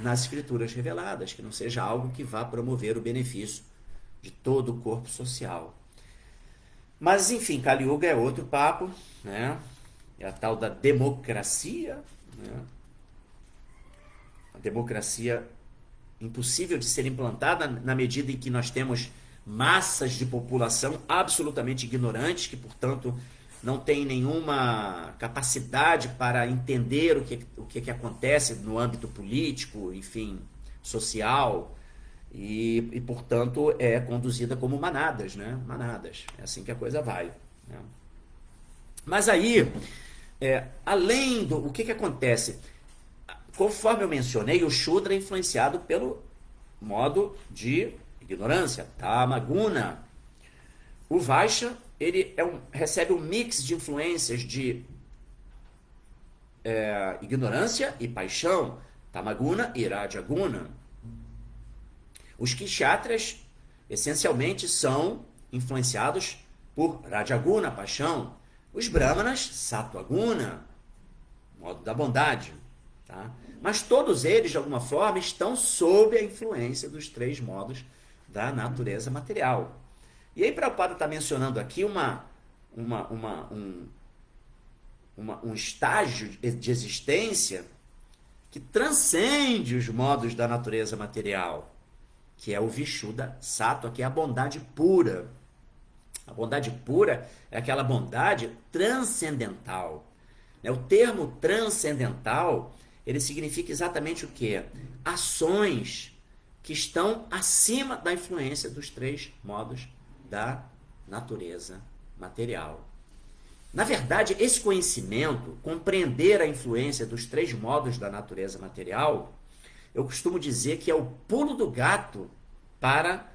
nas escrituras reveladas, que não seja algo que vá promover o benefício de todo o corpo social. Mas, enfim, Kali Yuga é outro papo, né? É a tal da democracia, né? A democracia impossível de ser implantada na medida em que nós temos massas de população absolutamente ignorantes, que, portanto, não tem nenhuma capacidade para entender o que acontece no âmbito político, enfim, social, e portanto, é conduzida como manadas, né? Manadas. É assim que a coisa vai, né? Mas aí, além do... O que que acontece? Conforme eu mencionei, o Shudra é influenciado pelo modo de ignorância, Tamaguna. O Vaishya, ele recebe um mix de influências de ignorância e paixão, Tamaguna e Rajaguna. Os Kshatriyas, essencialmente, são influenciados por Rajaguna, paixão. Os Brahmanas, Sattva-guna, modo da bondade. Tá? Mas todos eles, de alguma forma, estão sob a influência dos três modos da natureza material. E aí Prabhupada está mencionando aqui um estágio de existência que transcende os modos da natureza material, que é o Vishuddha Sattva, que é a bondade pura. A bondade pura é aquela bondade transcendental. O termo transcendental, ele significa exatamente o quê? Ações que estão acima da influência dos três modos da natureza material. Na verdade, esse conhecimento, compreender a influência dos três modos da natureza material, eu costumo dizer que é o pulo do gato para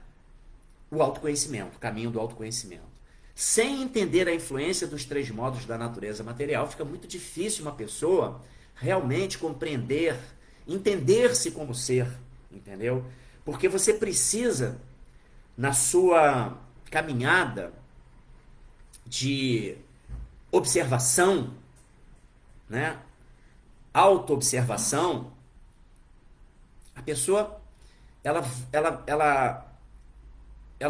o autoconhecimento, o caminho do autoconhecimento. Sem entender a influência dos três modos da natureza material, fica muito difícil uma pessoa realmente compreender, entender-se como ser, entendeu? Porque você precisa, na sua caminhada de observação, né? Autoobservação, a pessoa ela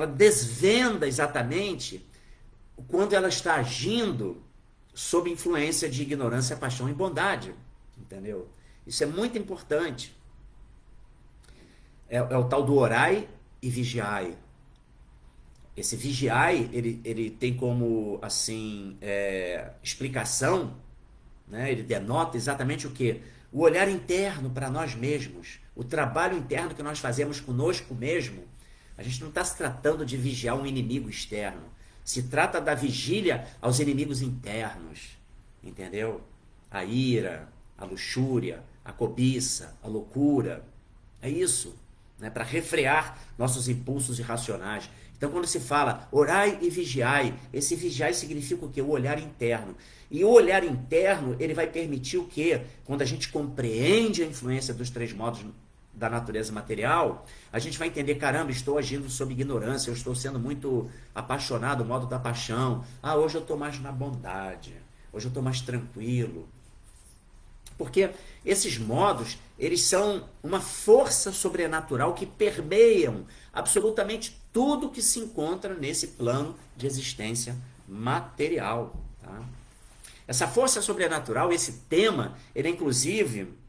desvenda exatamente quando ela está agindo sob influência de ignorância, paixão e bondade, entendeu? Isso é muito importante. É o tal do orai e vigiai. Esse vigiai, ele tem como, assim, explicação, né? Ele denota exatamente o quê? O olhar interno para nós mesmos, o trabalho interno que nós fazemos conosco mesmo. A gente não está se tratando de vigiar um inimigo externo. Se trata da vigília aos inimigos internos, entendeu? A ira, a luxúria, a cobiça, a loucura. É isso, né? Para refrear nossos impulsos irracionais. Então, quando se fala orai e vigiai, esse vigiai significa o quê? O olhar interno. E o olhar interno, ele vai permitir o quê? Quando a gente compreende a influência dos três modos da natureza material, a gente vai entender, caramba, estou agindo sob ignorância, eu estou sendo muito apaixonado, o modo da paixão. Hoje eu estou mais na bondade, hoje eu estou mais tranquilo. Porque esses modos, eles são uma força sobrenatural que permeiam absolutamente tudo que se encontra nesse plano de existência material. Tá? Essa força sobrenatural, esse tema, ele é inclusive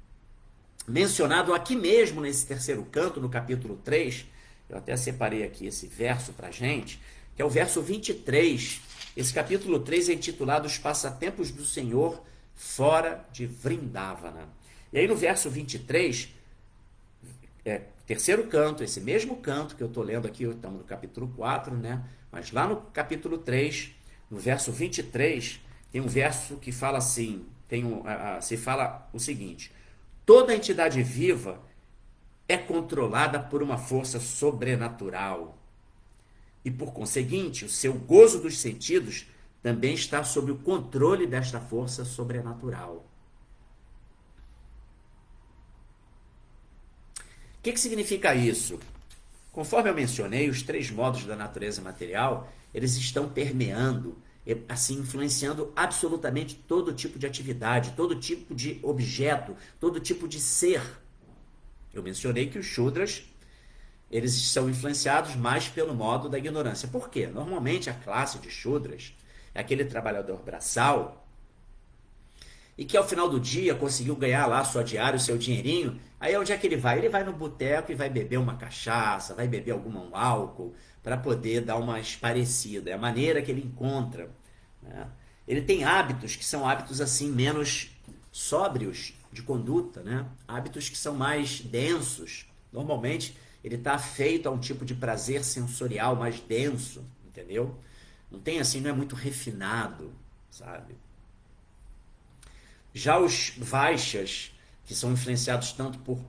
mencionado aqui mesmo nesse terceiro canto, no capítulo 3, eu até separei aqui esse verso para gente, que é o verso 23. Esse capítulo 3 é intitulado Os Passatempos do Senhor fora de Vrindavana. E aí no verso 23, terceiro canto, esse mesmo canto que eu estou lendo aqui, estamos no capítulo 4, né? Mas lá no capítulo 3, no verso 23, tem um verso que fala assim, se fala o seguinte: toda entidade viva é controlada por uma força sobrenatural. E, por conseguinte, o seu gozo dos sentidos também está sob o controle desta força sobrenatural. O que significa isso? Conforme eu mencionei, os três modos da natureza material, eles estão permeando, assim, influenciando absolutamente todo tipo de atividade, todo tipo de objeto, todo tipo de ser. Eu mencionei que os Shudras, eles são influenciados mais pelo modo da ignorância. Por quê? Normalmente a classe de Shudras é aquele trabalhador braçal e que ao final do dia conseguiu ganhar lá sua diária, o seu dinheirinho. Aí onde é que ele vai? Ele vai no boteco e vai beber uma cachaça, vai beber algum álcool para poder dar uma esparecida. É a maneira que ele encontra, né? Ele tem hábitos que são hábitos assim menos sóbrios de conduta, né? Hábitos que são mais densos. Normalmente ele está afeito a um tipo de prazer sensorial mais denso, entendeu? Não tem assim, não é muito refinado. sabe? Já os Vaixas, que são influenciados tanto por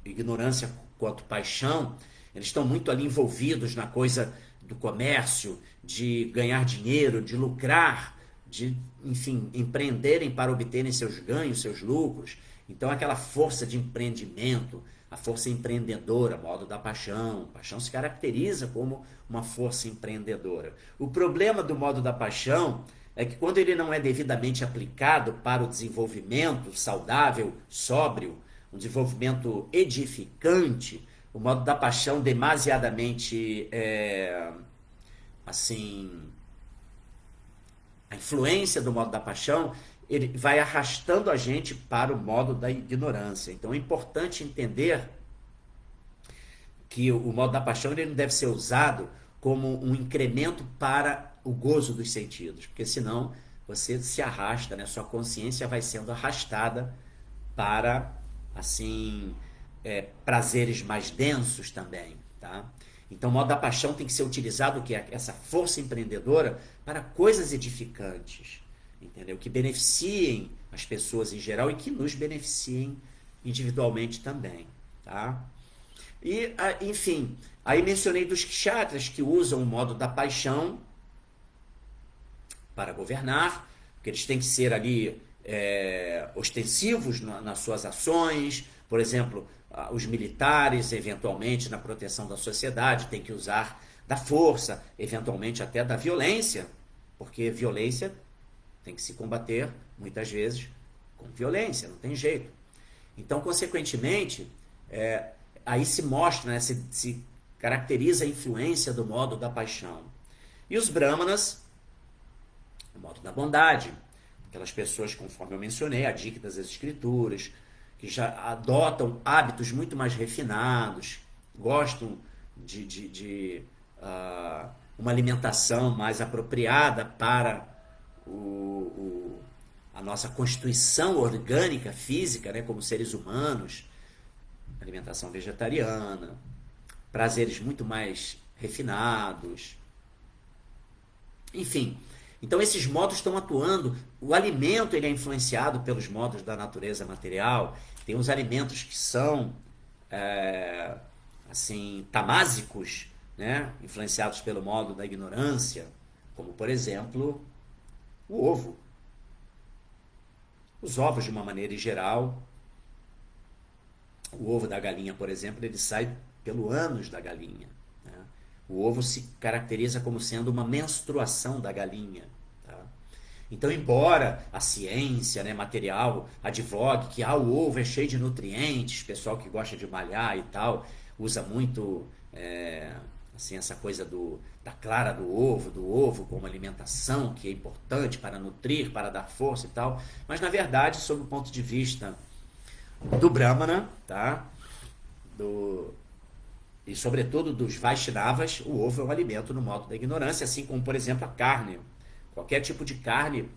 ignorância quanto paixão, eles estão muito ali envolvidos na coisa do comércio, de ganhar dinheiro, de lucrar, de, enfim, empreenderem para obterem seus ganhos, seus lucros. Então, aquela força de empreendimento, a força empreendedora, modo da paixão. Paixão se caracteriza como uma força empreendedora. O problema do modo da paixão é que quando ele não é devidamente aplicado para o desenvolvimento saudável, sóbrio, um desenvolvimento edificante, o modo da paixão demasiadamente, assim, a influência do modo da paixão, ele vai arrastando a gente para o modo da ignorância. Então é importante entender que o modo da paixão ele não deve ser usado como um incremento para o gozo dos sentidos, porque senão você se arrasta, né? Sua consciência vai sendo arrastada para, assim, prazeres mais densos também, tá? Então o modo da paixão tem que ser utilizado, que é essa força empreendedora, para coisas edificantes, entendeu? Que beneficiem as pessoas em geral e que nos beneficiem individualmente também, tá? E, enfim, aí mencionei dos kshatras que usam o modo da paixão para governar, porque eles têm que ser ali ostensivos nas suas ações. Por exemplo, os militares, eventualmente, na proteção da sociedade, têm que usar da força, eventualmente até da violência, porque violência tem que se combater, muitas vezes, com violência, não tem jeito. Então, consequentemente, aí se mostra, né, se caracteriza a influência do modo da paixão. E os brahmanas, o modo da bondade, aquelas pessoas, conforme eu mencionei, adictas às escrituras, que já adotam hábitos muito mais refinados, gostam de uma alimentação mais apropriada para a nossa constituição orgânica, física, né, como seres humanos, alimentação vegetariana, prazeres muito mais refinados, enfim. Então esses modos estão atuando, o alimento ele é influenciado pelos modos da natureza material, tem os alimentos que são assim, tamásicos, né, influenciados pelo modo da ignorância, como por exemplo o ovo. Os ovos de uma maneira geral, o ovo da galinha, por exemplo, ele sai pelo ânus da galinha. Né? O ovo se caracteriza como sendo uma menstruação da galinha. Tá? Então, embora a ciência, né, material advogue que o ovo é cheio de nutrientes, pessoal que gosta de malhar e tal, usa muito assim, essa coisa da clara do ovo como alimentação, que é importante para nutrir, para dar força e tal, mas na verdade, sob o ponto de vista do Brahmana, tá? E sobretudo dos Vaishnavas, o ovo é um alimento no modo da ignorância, assim como, por exemplo, a carne. Qualquer tipo de carne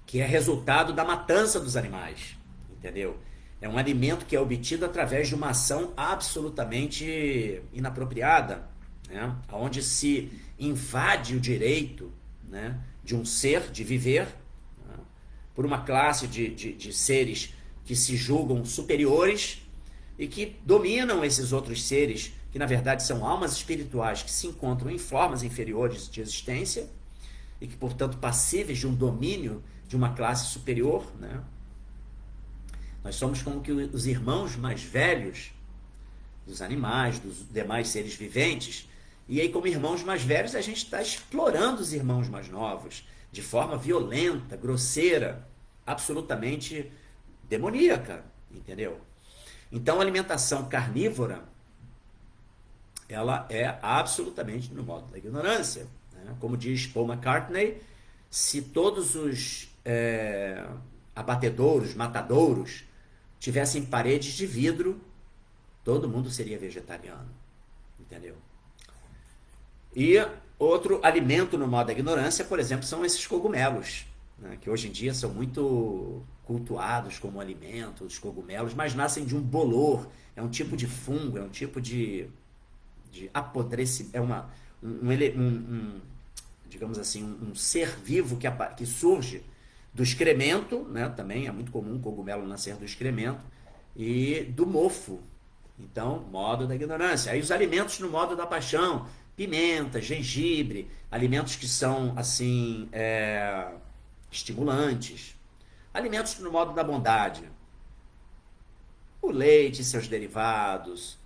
que é resultado da matança dos animais, entendeu? É um alimento que é obtido através de uma ação absolutamente inapropriada, né? Onde se invade o direito, né, de um ser de viver, né, por uma classe de seres que se julgam superiores e que dominam esses outros seres, que na verdade são almas espirituais que se encontram em formas inferiores de existência e que, portanto, passíveis de um domínio de uma classe superior, né? Nós somos como que os irmãos mais velhos dos animais, dos demais seres viventes, e aí, como irmãos mais velhos, a gente está explorando os irmãos mais novos de forma violenta, grosseira, absolutamente demoníaca, entendeu? Então, a alimentação carnívora, ela é absolutamente no modo da ignorância, né? Como diz Paul McCartney, se todos os abatedouros, matadouros, tivessem paredes de vidro, todo mundo seria vegetariano, entendeu? E outro alimento no modo da ignorância, por exemplo, são esses cogumelos, né, que hoje em dia são muito cultuados como alimento, os cogumelos, mas nascem de um bolor, é um tipo de fungo, é um tipo de apodrecimento, digamos assim, um ser vivo que surge do excremento, né? Também é muito comum o cogumelo nascer do excremento, e do mofo. Então, modo da ignorância. Aí os alimentos no modo da paixão, pimenta, gengibre, alimentos que são, assim, estimulantes. Alimentos no modo da bondade. O leite e seus derivados,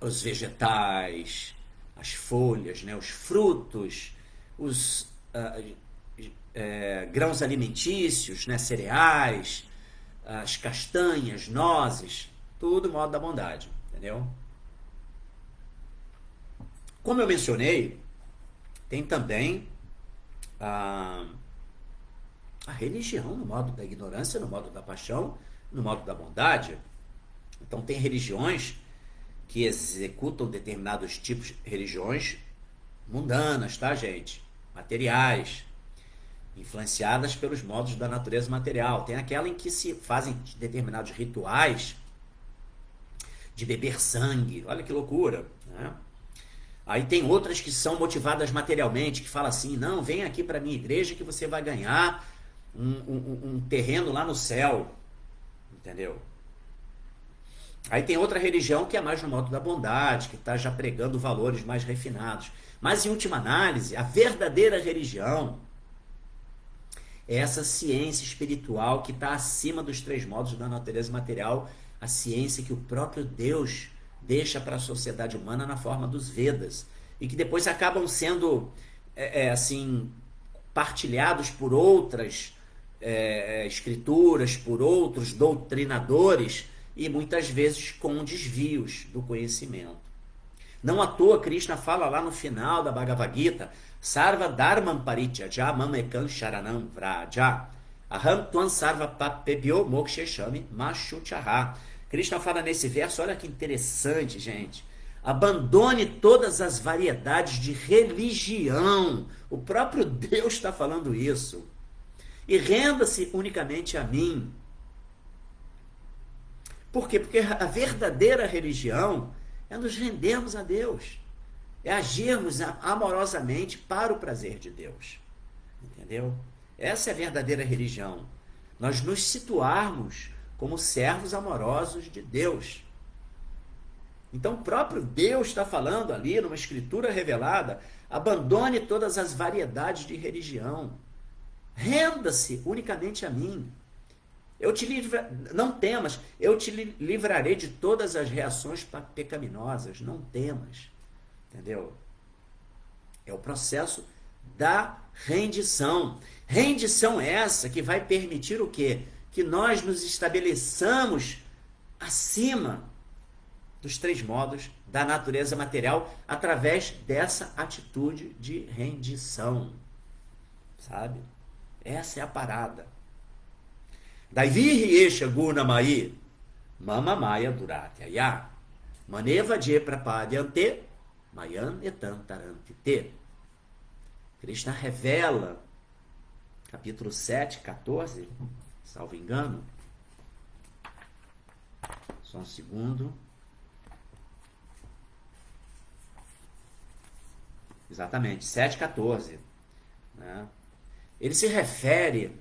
os vegetais, as folhas, né, os frutos, os grãos alimentícios, né, cereais, as castanhas, nozes, tudo modo da bondade, entendeu? Como eu mencionei, tem também a religião no modo da ignorância, no modo da paixão, no modo da bondade. Então tem religiões que executam determinados tipos de religiões mundanas, tá, gente? Materiais, influenciadas pelos modos da natureza material. Tem aquela em que se fazem determinados rituais de beber sangue. Olha que loucura, né? Aí tem outras que são motivadas materialmente, que falam assim, não, vem aqui para a minha igreja que você vai ganhar um terreno lá no céu, entendeu? Aí tem outra religião que é mais no modo da bondade, que está já pregando valores mais refinados. Mas em última análise, a verdadeira religião é essa ciência espiritual que está acima dos três modos da natureza material, a ciência que o próprio Deus deixa para a sociedade humana na forma dos Vedas, e que depois acabam sendo assim, partilhados por outras escrituras, por outros doutrinadores, e muitas vezes com desvios do conhecimento. Não à toa Krishna fala lá no final da Bhagavad Gita, Sarva Dharmam Parityaja Mamekam Sharanam Vraja Aham Tvam Sarva Papebhyo Moksheshami Mashuchaha. Krishna fala nesse verso, olha que interessante, gente. Abandone todas as variedades de religião. O próprio Deus está falando isso. E renda-se unicamente a mim. Por quê? Porque a verdadeira religião é nos rendermos a Deus. É agirmos amorosamente para o prazer de Deus. Entendeu? Essa é a verdadeira religião. Nós nos situarmos como servos amorosos de Deus. Então o próprio Deus está falando ali numa escritura revelada, abandone todas as variedades de religião. Renda-se unicamente a mim. Não temas, eu te livrarei de todas as reações pecaminosas. Não temas. Entendeu? É o processo da rendição. Rendição essa que vai permitir o quê? Que nós nos estabeleçamos acima dos três modos da natureza material através dessa atitude de rendição. Sabe? Essa é a parada. Daivihi esha guna mai mama maya duratyaya maneva je prapadyante mayan etam tarantite. Krishna revela, capítulo 7, 14, salvo engano. Só um segundo. Exatamente, 7,14. Né? Ele se refere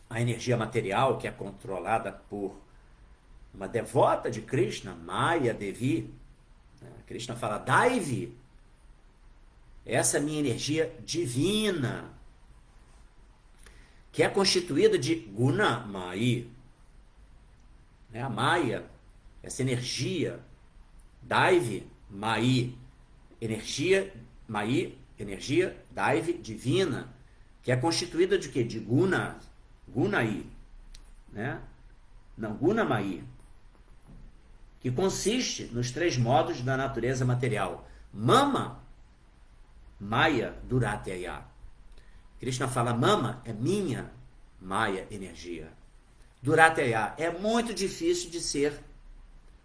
à energia material que é controlada por uma devota de Krishna, Maya Devi. Krishna fala, Daivi, essa é a minha energia divina, que é constituída de Guna Mai. A Maya, essa energia, Daivi, Mai, energia, Mai, energia, Daivi, divina, que é constituída de quê? De Guna, Gunai, né? Não, Guna Mai, que consiste nos três modos da natureza material. Mama, Maya, Duratyaya. Krishna fala, Mama é minha Maya, energia. Duratyaya é muito difícil de ser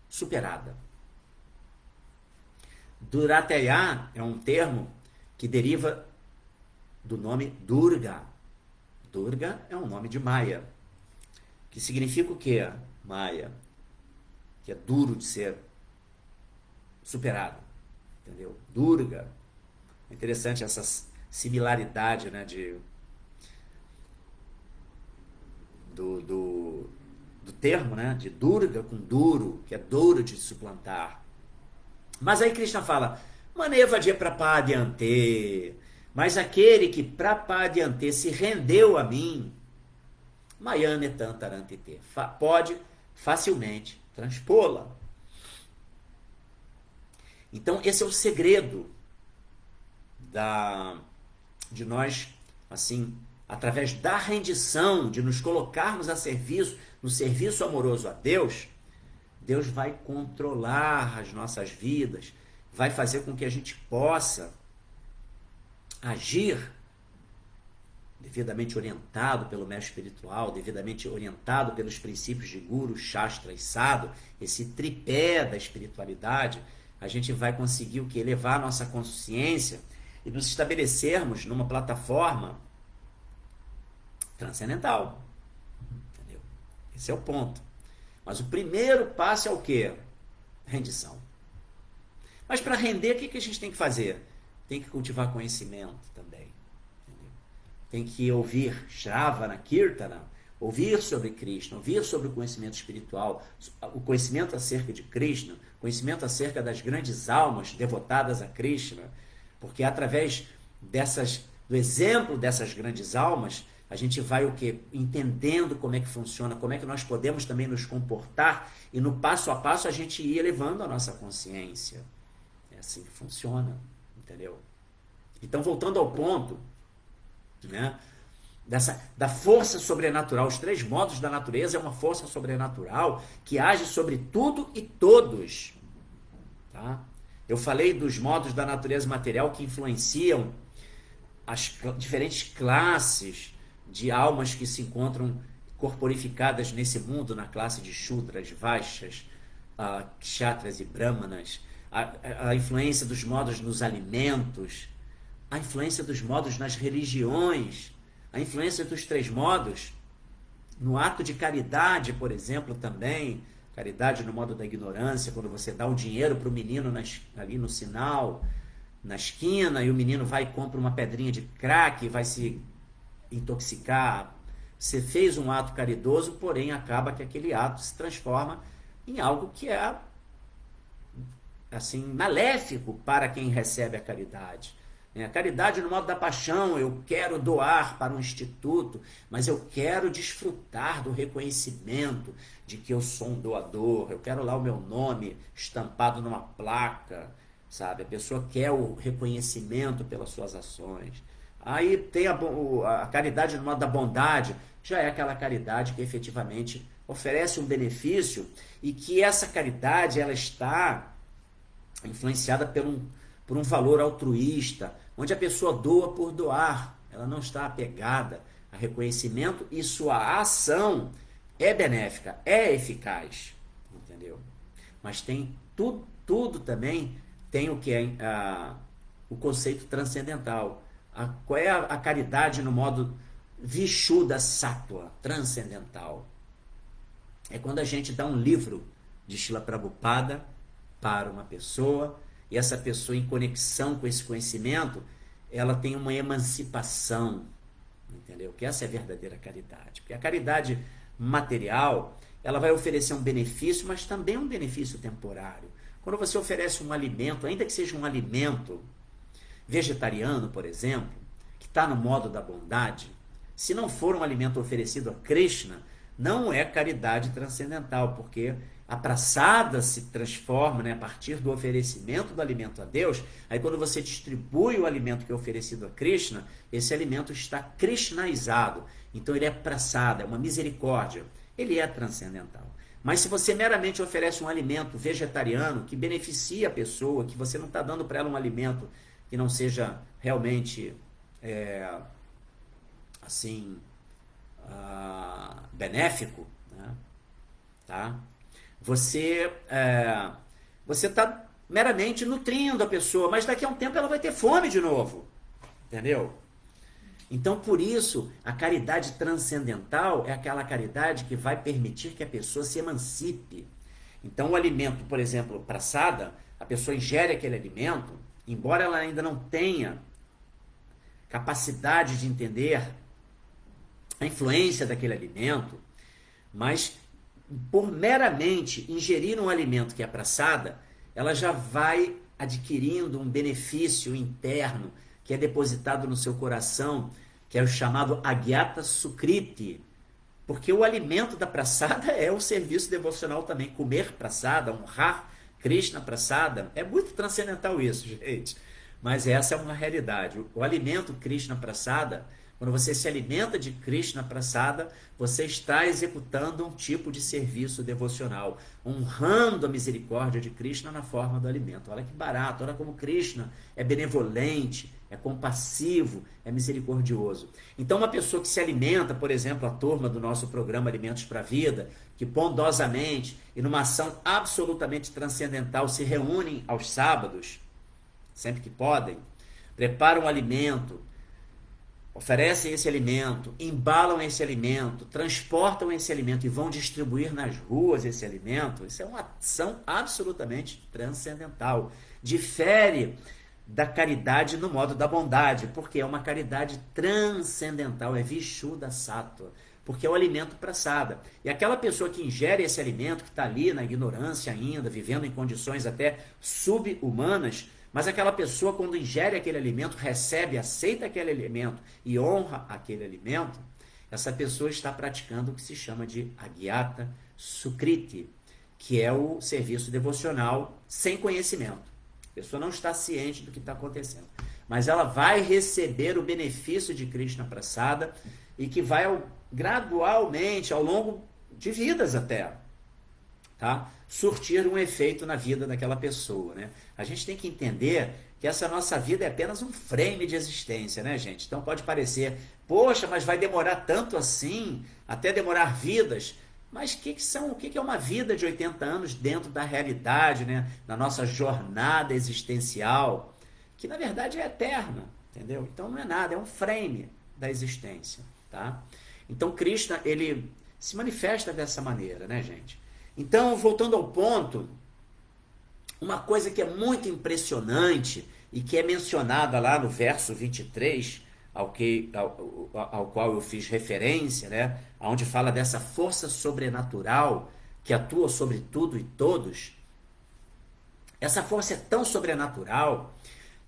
superada. Duratyaya é um termo que deriva do nome Durga. Durga é um nome de Maya, que significa o quê? Maya, que é duro de ser superado. entendeu? Durga. É interessante essa similaridade, né, do termo, né, de Durga com duro, que é duro de suplantar. Mas aí Krishna fala, Maneva de prapadyante, mas aquele que prapadyante se rendeu a mim, Mayane tantarantite, pode facilmente transpô-la. Então esse é o segredo de nós, assim, através da rendição, de nos colocarmos a serviço, no serviço amoroso a Deus, Deus vai controlar as nossas vidas, vai fazer com que a gente possa agir devidamente orientado pelo mestre espiritual, devidamente orientado pelos princípios de Guru, Shastra e Sadhu, esse tripé da espiritualidade, a gente vai conseguir o que? Elevar a nossa consciência e nos estabelecermos numa plataforma transcendental. Entendeu? Esse é o ponto. Mas o primeiro passo é o quê? Rendição. Mas para render, o que a gente tem que fazer? Tem que cultivar conhecimento também. Entendeu? Tem que ouvir Shravana, Kirtana, ouvir sobre Krishna, ouvir sobre o conhecimento espiritual, o conhecimento acerca de Krishna, conhecimento acerca das grandes almas devotadas a Krishna, porque através do exemplo dessas grandes almas, a gente vai o quê? Entendendo como é que funciona, como é que nós podemos também nos comportar e no passo a passo a gente ir elevando a nossa consciência. É assim que funciona, entendeu? Então, voltando ao ponto, né, da força sobrenatural, os 3 modos da natureza é uma força sobrenatural que age sobre tudo e todos. Tá? Eu falei dos modos da natureza material que influenciam as diferentes classes de almas que se encontram corporificadas nesse mundo, na classe de Shudras, Vaishyas, Kshatras e Brahmanas, a influência dos modos nos alimentos, a influência dos modos nas religiões, a influência dos 3 modos no ato de caridade, por exemplo, também, caridade no modo da ignorância, quando você dá o dinheiro para o menino ali no sinal, na esquina, e o menino vai e compra uma pedrinha de crack e vai se intoxicar. Você fez um ato caridoso, porém acaba que aquele ato se transforma em algo que é assim maléfico para quem recebe a caridade. A caridade no modo da paixão, eu quero doar para um instituto, mas eu quero desfrutar do reconhecimento de que eu sou um doador, eu quero lá o meu nome estampado numa placa, sabe? A pessoa quer o reconhecimento pelas suas ações. Aí tem a caridade no modo da bondade, já é aquela caridade que efetivamente oferece um benefício e que essa caridade ela está influenciada por um valor altruísta, onde a pessoa doa por doar, ela não está apegada a reconhecimento e sua ação é benéfica, é eficaz, entendeu? Mas tem tudo também tem o que é o conceito transcendental. Qual é a caridade no modo Vishuddha Sattva, transcendental? É quando a gente dá um livro de Srila Prabhupada para uma pessoa, e essa pessoa, em conexão com esse conhecimento, ela tem uma emancipação, entendeu? Que essa é a verdadeira caridade. Porque a caridade material, ela vai oferecer um benefício, mas também um benefício temporário. Quando você oferece um alimento, ainda que seja um alimento vegetariano, por exemplo, que está no modo da bondade, se não for um alimento oferecido a Krishna, não é caridade transcendental, porque a prasada se transforma, né, a partir do oferecimento do alimento a Deus. Aí quando você distribui o alimento que é oferecido a Krishna, esse alimento está krishnaizado, então ele é prasada, é uma misericórdia, ele é transcendental. Mas se você meramente oferece um alimento vegetariano que beneficia a pessoa, que você não está dando para ela um alimento que não seja realmente benéfico, né? Tá? Você está meramente nutrindo a pessoa, mas daqui a um tempo ela vai ter fome de novo, entendeu? Então, por isso, a caridade transcendental é aquela caridade que vai permitir que a pessoa se emancipe. Então, o alimento, por exemplo, prasada, a pessoa ingere aquele alimento, embora ela ainda não tenha capacidade de entender a influência daquele alimento, mas por meramente ingerir um alimento que é prasada, ela já vai adquirindo um benefício interno que é depositado no seu coração, que é o chamado Agyata Sukriti, porque o alimento da prasada é o serviço devocional também. Comer prasada, honrar Krishna prasada, é muito transcendental isso, gente. Mas essa é uma realidade. O alimento Krishna prasada, quando você se alimenta de Krishna prasada, você está executando um tipo de serviço devocional, honrando a misericórdia de Krishna na forma do alimento. Olha que barato, olha como Krishna é benevolente, é compassivo, é misericordioso. Então, uma pessoa que se alimenta, por exemplo, a turma do nosso programa Alimentos para a Vida, que bondosamente e numa ação absolutamente transcendental se reúnem aos sábados, sempre que podem, preparam um alimento, oferecem esse alimento, embalam esse alimento, transportam esse alimento e vão distribuir nas ruas esse alimento, isso é uma ação absolutamente transcendental. Difere da caridade no modo da bondade, porque é uma caridade transcendental, é Vishuddha Sattva, porque é o alimento prasada. E aquela pessoa que ingere esse alimento, que está ali na ignorância ainda, vivendo em condições até sub-humanas, mas aquela pessoa, quando ingere aquele alimento, recebe, aceita aquele alimento e honra aquele alimento, essa pessoa está praticando o que se chama de Agyata Sukriti, que é o serviço devocional sem conhecimento. A pessoa não está ciente do que está acontecendo, mas ela vai receber o benefício de Krishna prasada e que vai gradualmente, ao longo de vidas até, tá? Surtir um efeito na vida daquela pessoa, né? A gente tem que entender que essa nossa vida é apenas um frame de existência, né, gente? Então pode parecer, poxa, mas vai demorar tanto assim, até demorar vidas. Mas o que é uma vida de 80 anos dentro da realidade, né? Na nossa jornada existencial, que na verdade é eterna, entendeu? Então não é nada, é um frame da existência, tá? Então Krishna, ele se manifesta dessa maneira, né, gente? Então, voltando ao ponto, uma coisa que é muito impressionante e que é mencionada lá no verso 23, ao qual eu fiz referência, né? Onde fala dessa força sobrenatural que atua sobre tudo e todos. Essa força é tão sobrenatural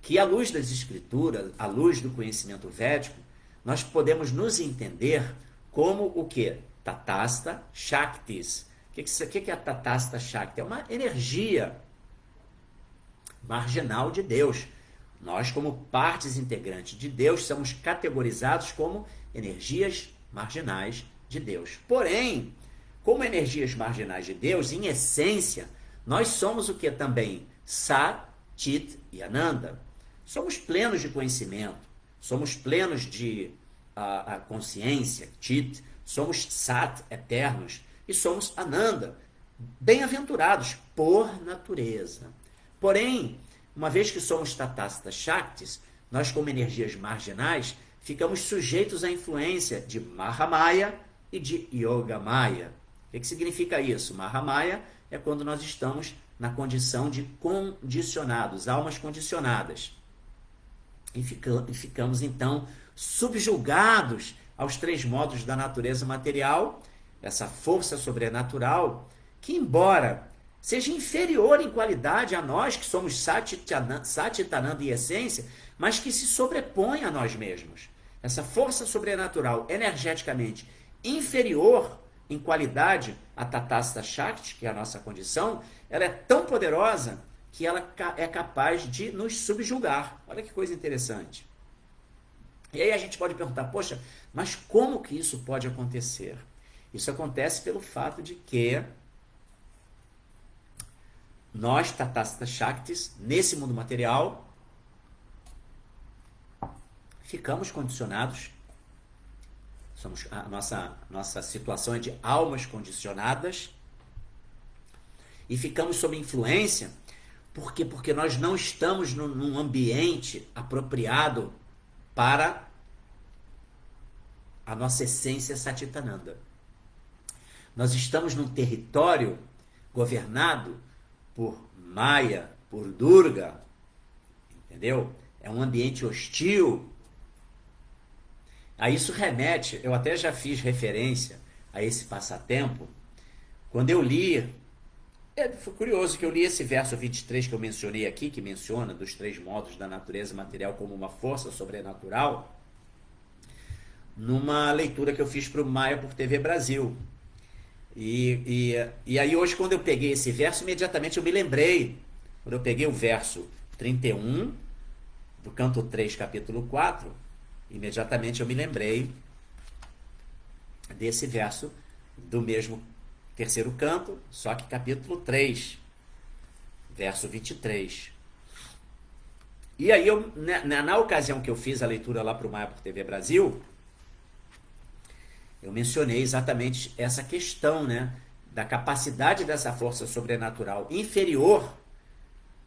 que, à luz das escrituras, à luz do conhecimento védico, nós podemos nos entender como o quê? Tatastha Shaktis. O que é a Tatastha Shakti? É uma energia marginal de Deus. Nós, como partes integrantes de Deus, somos categorizados como energias marginais de Deus. Porém, como energias marginais de Deus, em essência, nós somos o que também? Sat, Chit e Ananda. Somos plenos de conhecimento, somos plenos de consciência, Chit, somos Sat, eternos, e somos Ananda, bem-aventurados por natureza. Porém, uma vez que somos Tatastha Shaktis, nós como energias marginais, ficamos sujeitos à influência de Mahamaya e de Yogamaya. O que significa isso? Mahamaya é quando nós estamos na condição de condicionados, almas condicionadas. E ficamos, então, subjugados aos três modos da natureza material, essa força sobrenatural, que embora seja inferior em qualidade a nós, que somos Satchitananda em essência, mas que se sobrepõe a nós mesmos. Essa força sobrenatural, energeticamente inferior em qualidade a Tatastha Shakti, que é a nossa condição, ela é tão poderosa que ela é capaz de nos subjugar. Olha que coisa interessante. E aí a gente pode perguntar, poxa, mas como que isso pode acontecer? Isso acontece pelo fato de que nós, Tatastha Shaktis, nesse mundo material, ficamos condicionados. A nossa situação é de almas condicionadas e ficamos sob influência. Por quê? Porque nós não estamos num ambiente apropriado para a nossa essência Satchitananda. Nós estamos num território governado por Maya, por Durga, entendeu? É um ambiente hostil. A isso remete, eu até já fiz referência a esse passatempo, quando eu li, foi curioso que eu li esse verso 23 que eu mencionei aqui, que menciona dos 3 modos da natureza material como uma força sobrenatural, numa leitura que eu fiz para o Maia por TV Brasil. E aí hoje, quando eu peguei esse verso, imediatamente eu me lembrei, quando eu peguei o verso 31, do canto 3, capítulo 4, imediatamente eu me lembrei desse verso do mesmo terceiro canto, só que capítulo 3, verso 23. E aí, na ocasião que eu fiz a leitura lá para o Maia por TV Brasil, eu mencionei exatamente essa questão, né, da capacidade dessa força sobrenatural inferior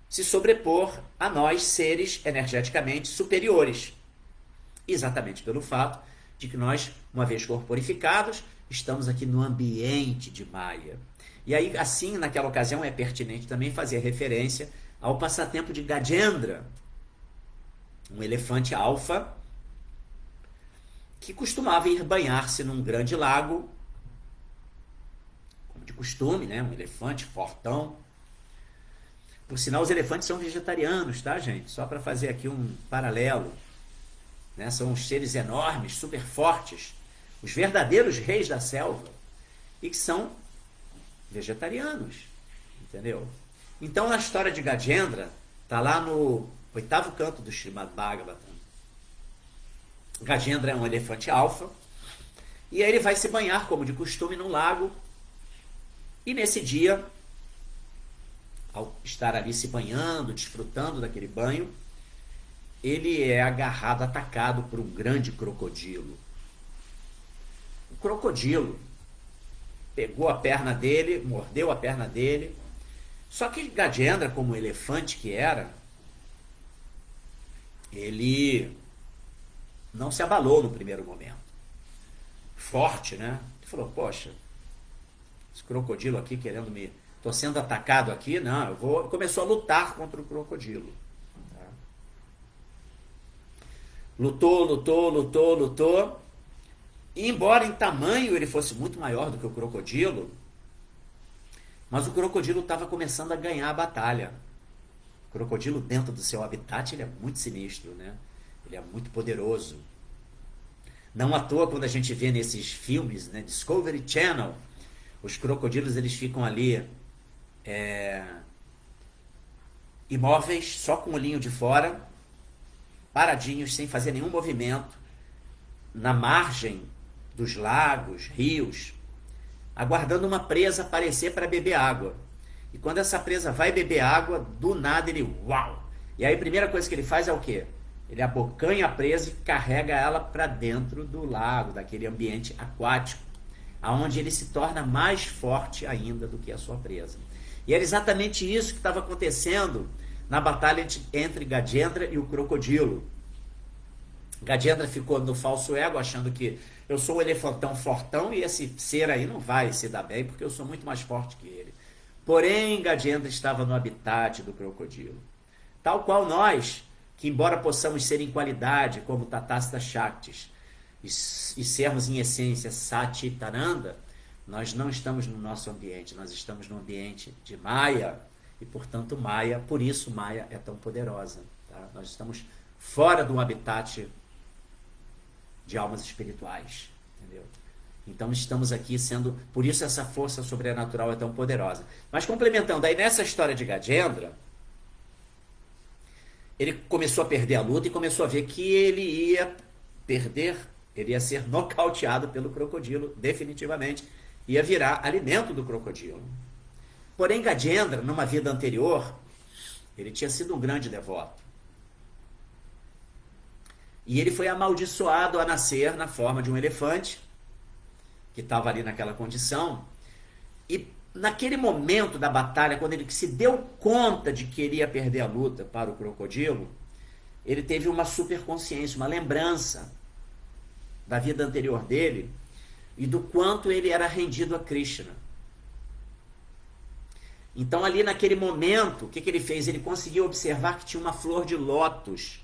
se sobrepor a nós, seres energeticamente superiores. Exatamente pelo fato de que nós, uma vez corporificados, estamos aqui no ambiente de Maia. E aí, assim, naquela ocasião, é pertinente também fazer referência ao passatempo de Gajendra, um elefante alfa, que costumava ir banhar-se num grande lago, como de costume, né? Um elefante fortão. Por sinal, os elefantes são vegetarianos, tá, gente? Só para fazer aqui um paralelo. Né? São os seres enormes, super fortes, os verdadeiros reis da selva, e que são vegetarianos, entendeu? Então, na história de Gajendra, está lá no 8º canto do Srimad Bhagavatam. Gajendra é um elefante alfa, e aí ele vai se banhar, como de costume, num lago, e nesse dia, ao estar ali se banhando, desfrutando daquele banho, ele é agarrado, atacado por um grande crocodilo. O crocodilo pegou a perna dele, mordeu a perna dele, só que Gajendra, como elefante que era, ele não se abalou no primeiro momento. Forte, né? Ele falou, poxa, esse crocodilo aqui querendo me... Estou sendo atacado aqui, não, eu vou... Começou a lutar contra o crocodilo. Tá? Lutou. E embora em tamanho ele fosse muito maior do que o crocodilo, mas o crocodilo estava começando a ganhar a batalha. O crocodilo, dentro do seu habitat, ele é muito sinistro, né? Ele é muito poderoso. Não à toa, quando a gente vê nesses filmes, né, Discovery Channel, os crocodilos eles ficam ali imóveis, só com o olhinho de fora, paradinhos, sem fazer nenhum movimento, na margem dos lagos, rios, aguardando uma presa aparecer para beber água. E quando essa presa vai beber água, do nada ele, uau! E aí a primeira coisa que ele faz é o quê? Ele abocanha a presa e carrega ela para dentro do lago, daquele ambiente aquático, aonde ele se torna mais forte ainda do que a sua presa. E era exatamente isso que estava acontecendo na batalha entre Gajendra e o crocodilo. Gajendra ficou no falso ego, achando que eu sou um elefantão fortão e esse ser aí não vai se dar bem, porque eu sou muito mais forte que ele. Porém, Gajendra estava no habitat do crocodilo. Tal qual nós, que embora possamos ser em qualidade como Tatasta Shaktis e sermos em essência Satitananda, nós não estamos no nosso ambiente, nós estamos no ambiente de Maya, e portanto Maya, por isso Maya é tão poderosa. Tá? Nós estamos fora do habitat de almas espirituais, entendeu? Então estamos aqui sendo, por isso essa força sobrenatural é tão poderosa. Mas complementando, aí nessa história de Gajendra, ele começou a perder a luta e começou a ver que ele ia perder, ele ia ser nocauteado pelo crocodilo, definitivamente, ia virar alimento do crocodilo. Porém, Gajendra, numa vida anterior, ele tinha sido um grande devoto. E ele foi amaldiçoado a nascer na forma de um elefante, que estava ali naquela condição. E naquele momento da batalha, quando ele se deu conta de que ele ia perder a luta para o crocodilo, ele teve uma superconsciência, uma lembrança da vida anterior dele e do quanto ele era rendido a Krishna. Então ali naquele momento, o que ele fez? Ele conseguiu observar que tinha uma flor de lótus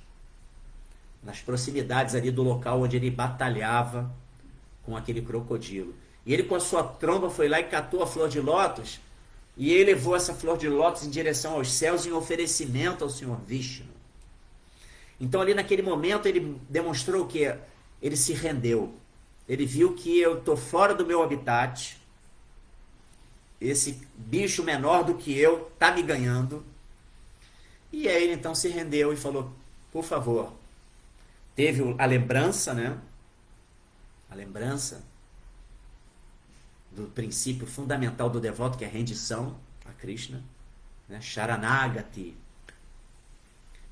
nas proximidades ali do local onde ele batalhava com aquele crocodilo. E ele com a sua tromba foi lá e catou a flor de lótus e ele levou essa flor de lótus em direção aos céus em oferecimento ao Senhor Vishnu. Então ali naquele momento ele demonstrou que ele se rendeu. Ele viu que eu estou fora do meu habitat, esse bicho menor do que eu está me ganhando. E aí ele então se rendeu e falou, por favor, teve a lembrança, né? A lembrança do princípio fundamental do devoto, que é a rendição a Krishna, né? Sharanagati.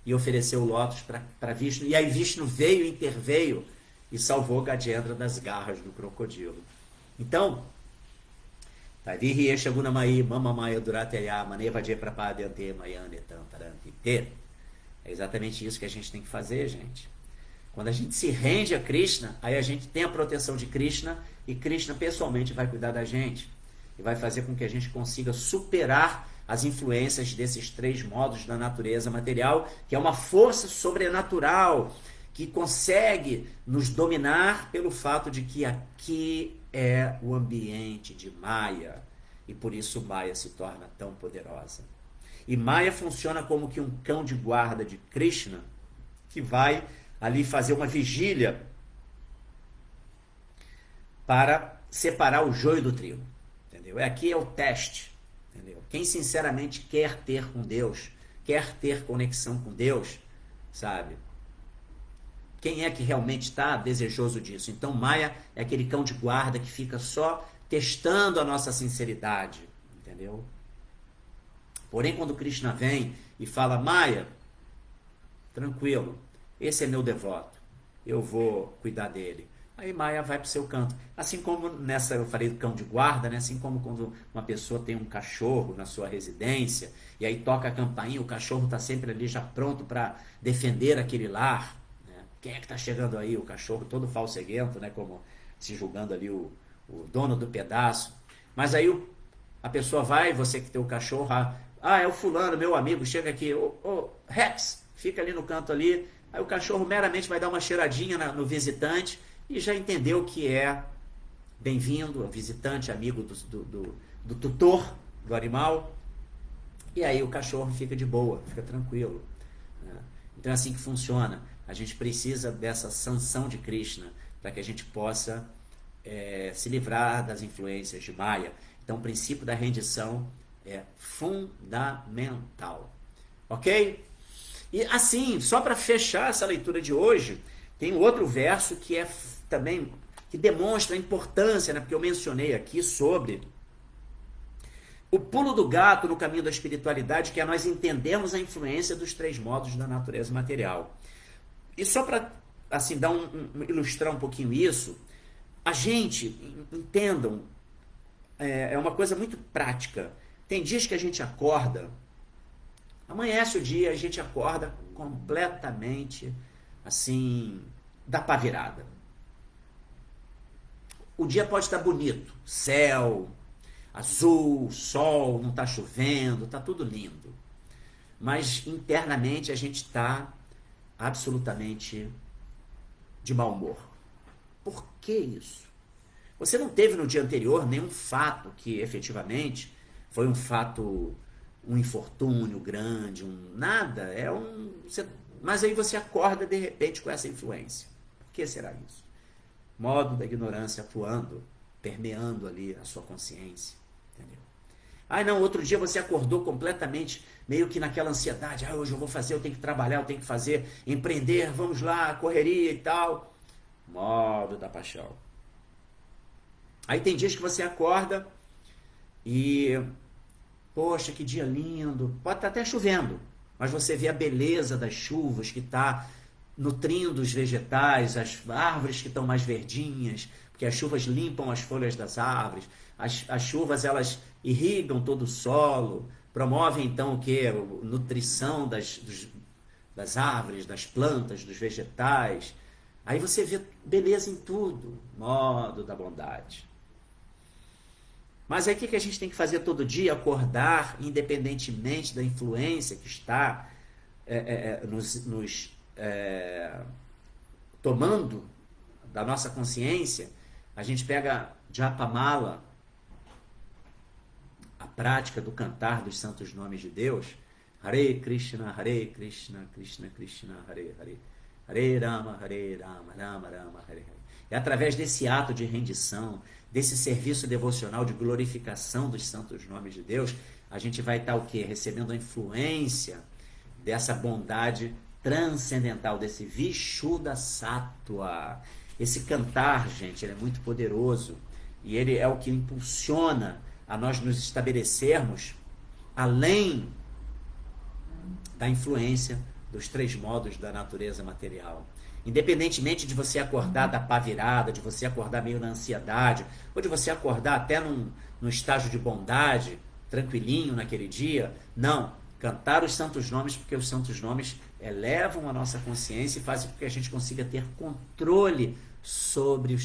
E ofereceu o lótus para Vishnu. E aí Vishnu veio, interveio e salvou Gajendra das garras do crocodilo. Então, é exatamente isso que a gente tem que fazer, gente. Quando a gente se rende a Krishna, aí a gente tem a proteção de Krishna e Krishna pessoalmente vai cuidar da gente e vai fazer com que a gente consiga superar as influências desses 3 modos da natureza material, que é uma força sobrenatural que consegue nos dominar pelo fato de que aqui é o ambiente de Maya e por isso Maya se torna tão poderosa. E Maya funciona como que um cão de guarda de Krishna que vai ali fazer uma vigília para separar o joio do trigo, entendeu? Aqui é o teste, entendeu? Quem sinceramente quer ter com Deus, quer ter conexão com Deus, sabe? Quem é que realmente está desejoso disso? Então Maya é aquele cão de guarda que fica só testando a nossa sinceridade, entendeu? Porém, quando Krishna vem e fala, Maya, tranquilo, esse é meu devoto, eu vou cuidar dele. Aí Maya vai para o seu canto. Assim como nessa, eu falei do cão de guarda, né? Assim como quando uma pessoa tem um cachorro na sua residência, e aí toca a campainha, o cachorro está sempre ali já pronto para defender aquele lar. Né? Quem é que está chegando aí? O cachorro todo falseguento, né? Como se julgando ali o dono do pedaço. Mas aí a pessoa vai, você que tem o cachorro, é o fulano, meu amigo, chega aqui, ô Rex, fica ali no canto ali. Aí o cachorro meramente vai dar uma cheiradinha no visitante e já entendeu que é bem-vindo, visitante, amigo do tutor do animal. E aí o cachorro fica de boa, fica tranquilo. Né? Então é assim que funciona. A gente precisa dessa sanção de Krishna para que a gente possa se livrar das influências de Maya. Então o princípio da rendição é fundamental. Ok? E assim, só para fechar essa leitura de hoje, tem outro verso que é também, que demonstra a importância, né? Porque eu mencionei aqui sobre o pulo do gato no caminho da espiritualidade, que é nós entendermos a influência dos 3 modos da natureza material. E só para assim, ilustrar um pouquinho isso, a gente, entendam, é uma coisa muito prática. Tem dias que a gente acorda, amanhece o dia, a gente acorda completamente, assim, da pá virada. O dia pode estar bonito, céu, azul, sol, não está chovendo, está tudo lindo. Mas internamente a gente está absolutamente de mau humor. Por que isso? Você não teve no dia anterior nenhum fato que efetivamente foi um fato, um infortúnio grande, nada, mas aí você acorda de repente com essa influência. Por que será isso? Modo da ignorância atuando, permeando ali a sua consciência, entendeu? Não, outro dia você acordou completamente, meio que naquela ansiedade, hoje eu vou fazer, eu tenho que trabalhar, eu tenho que fazer, empreender, vamos lá, correria e tal. Modo da paixão. Aí tem dias que você acorda e, poxa, que dia lindo, pode estar até chovendo, mas você vê a beleza das chuvas que está nutrindo os vegetais, as árvores que estão mais verdinhas, porque as chuvas limpam as folhas das árvores, as chuvas elas irrigam todo o solo, promovem então o que? Nutrição das árvores, das plantas, dos vegetais. Aí você vê beleza em tudo, modo da bondade. Mas aí o que a gente tem que fazer todo dia? Acordar, independentemente da influência que está tomando da nossa consciência. A gente pega Japamala, a prática do cantar dos santos nomes de Deus. Hare Krishna, Krishna Krishna, Hare Hare. Hare Rama, Rama Rama, Hare Hare. É através desse ato de rendição, desse serviço devocional de glorificação dos santos nomes de Deus, a gente vai estar o quê? Recebendo a influência dessa bondade transcendental, desse Vishuddha Sattva. Esse cantar, gente, ele é muito poderoso e ele é o que impulsiona a nós nos estabelecermos além da influência dos três modos da natureza material. Independentemente de você acordar da pá virada, de você acordar meio na ansiedade, ou de você acordar até num estágio de bondade, tranquilinho naquele dia, não. Cantar os santos nomes, porque os santos nomes elevam a nossa consciência e fazem com que a gente consiga ter controle sobre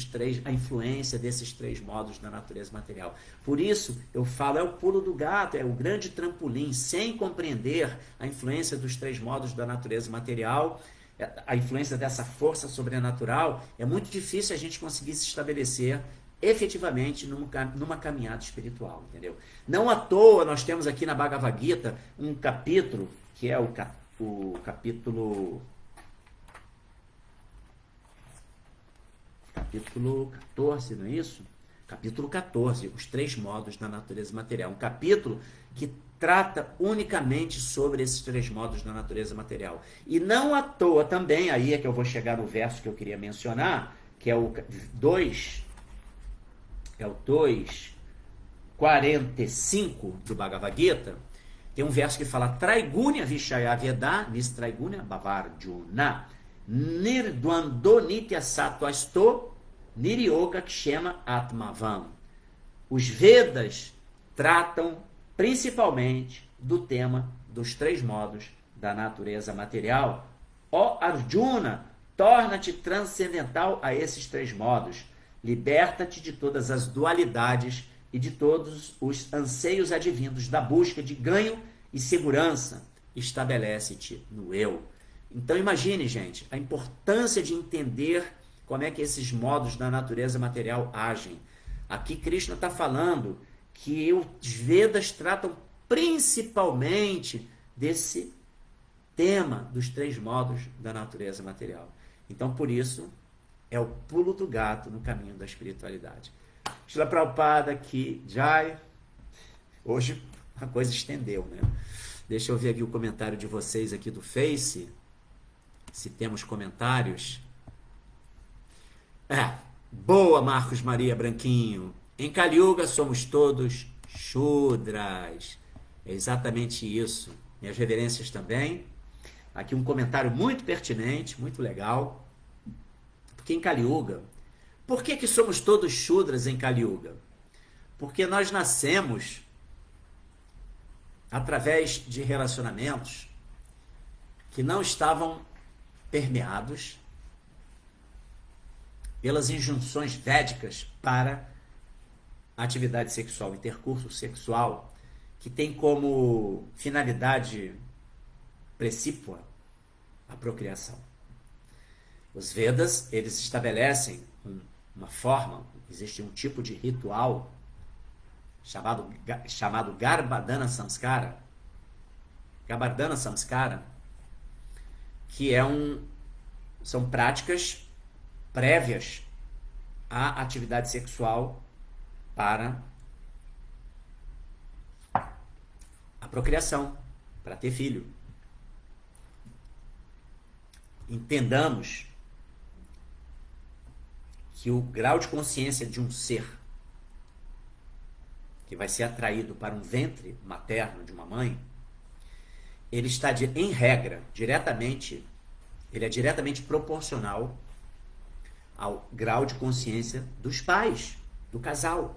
a influência desses três modos da natureza material. Por isso, eu falo, é o pulo do gato, é o grande trampolim. Sem compreender a influência dos três modos da natureza material, a influência dessa força sobrenatural, é muito difícil a gente conseguir se estabelecer efetivamente numa caminhada espiritual, entendeu? Não à toa nós temos aqui na Bhagavad Gita um capítulo, que é o capítulo 14, não é isso? Capítulo 14, os três modos da natureza material. Um capítulo que trata unicamente sobre esses três modos da natureza material. E não à toa também, aí é que eu vou chegar no verso que eu queria mencionar, que é o 2:45 do Bhagavad Gita. Tem um verso que fala: Traigunya Vishaya Veda Nistraigunya Bhavarjuna Nirdvando Nitya Sattvasto Niryoga Kshema Atmavam. Os Vedas tratam principalmente do tema dos três modos da natureza material. Ó Arjuna, torna-te transcendental a esses três modos. Liberta-te de todas as dualidades e de todos os anseios advindos da busca de ganho e segurança. Estabelece-te no eu. Então imagine, gente, a importância de entender como é que esses modos da natureza material agem. Aqui Krishna está falando que os Vedas tratam principalmente desse tema dos três modos da natureza material. Então, por isso, é o pulo do gato no caminho da espiritualidade. Srila Prabhupada aqui, Jai. Hoje a coisa estendeu, né? Deixa eu ver aqui o comentário de vocês aqui do Face. Se temos comentários. Boa, Marcos Maria Branquinho. Em Kali Yuga somos todos Shudras. É exatamente isso. Minhas reverências também. Aqui um comentário muito pertinente, muito legal. Porque em Kali Yuga, por que somos todos Shudras em Kali Yuga? Porque nós nascemos através de relacionamentos que não estavam permeados pelas injunções védicas para a atividade sexual, intercurso sexual, que tem como finalidade precípua a procriação. Os Vedas, eles estabelecem uma forma, existe um tipo de ritual chamado Garbhadana Samskara. Garbhadana Samskara, que são práticas prévias à atividade sexual para a procriação, para ter filho. Entendamos que o grau de consciência de um ser que vai ser atraído para um ventre materno de uma mãe, ele está, em regra, ele é diretamente proporcional ao grau de consciência dos pais, do casal.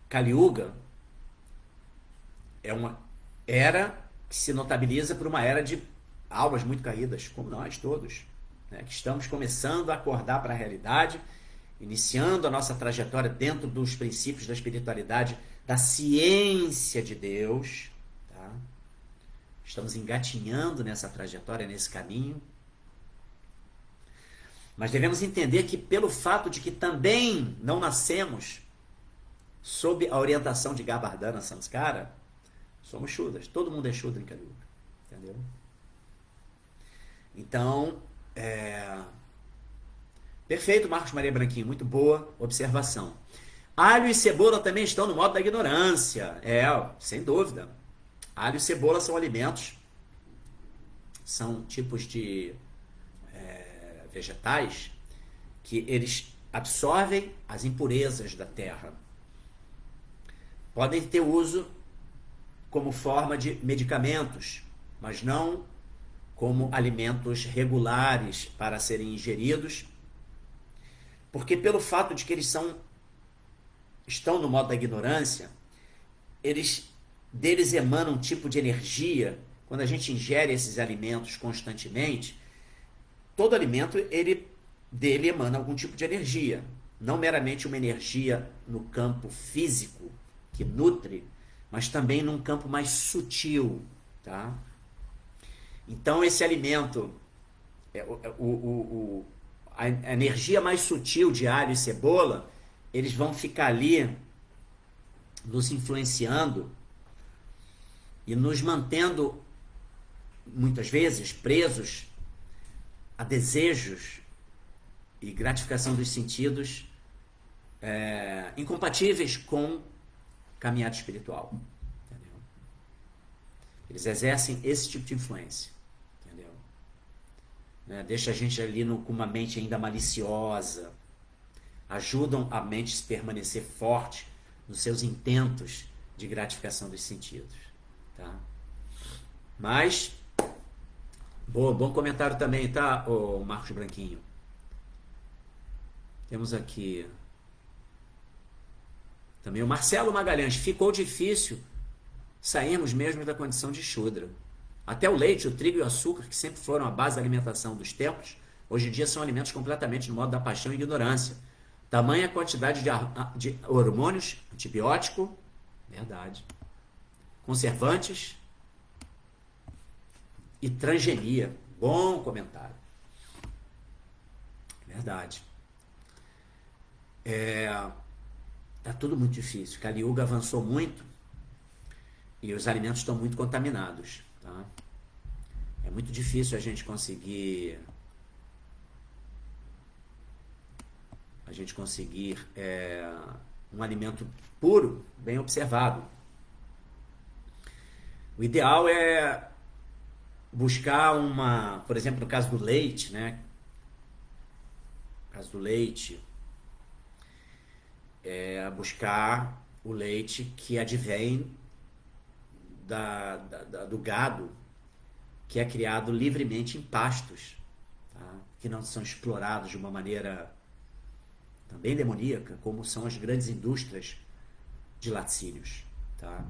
Kali Yuga é uma era que se notabiliza por uma era de almas muito caídas, como nós todos, né, que estamos começando a acordar para a realidade iniciando a nossa trajetória dentro dos princípios da espiritualidade, da ciência de Deus, tá? Estamos engatinhando nessa trajetória, nesse caminho. Mas devemos entender que pelo fato de que também não nascemos sob a orientação de Gabardhana Samskara, somos Shudras. Todo mundo é Shudra em Kali Yuga. Entendeu? Então, perfeito, Marcos Maria Branquinho. Muito boa observação. Alho e cebola também estão no modo da ignorância. Sem dúvida. Alho e cebola são alimentos, são tipos de vegetais que eles absorvem as impurezas da terra. Podem ter uso como forma de medicamentos, mas não como alimentos regulares para serem ingeridos, porque pelo fato de que eles estão no modo da ignorância, deles emana um tipo de energia. Quando a gente ingere esses alimentos constantemente, todo alimento, dele emana algum tipo de energia. Não meramente uma energia no campo físico, que nutre, mas também num campo mais sutil. Tá? Então, esse alimento, a energia mais sutil de alho e cebola, eles vão ficar ali nos influenciando e nos mantendo, muitas vezes, presos a desejos e gratificação dos sentidos incompatíveis com caminhada espiritual. Entendeu? Eles exercem esse tipo de influência. Entendeu? Deixa a gente ali com uma mente ainda maliciosa. Ajudam a mente a permanecer forte nos seus intentos de gratificação dos sentidos. Tá? Mas bom comentário também, tá, Marcos Branquinho? Temos aqui também o Marcelo Magalhães. Ficou difícil sairmos mesmo da condição de Shudra. Até o leite, o trigo e o açúcar, que sempre foram a base da alimentação dos templos, hoje em dia são alimentos completamente no modo da paixão e ignorância. Tamanha quantidade de hormônios, antibiótico, verdade, conservantes e transgenia. Bom comentário. Verdade. Tá tudo muito difícil. Kali Yuga avançou muito e os alimentos estão muito contaminados. Tá? É muito difícil a gente conseguir um alimento puro, bem observado. O ideal é buscar por exemplo, no caso do leite, né? No caso do leite, buscar o leite que advém do gado, que é criado livremente em pastos, tá? Que não são explorados de uma maneira também demoníaca, como são as grandes indústrias de laticínios. Tá?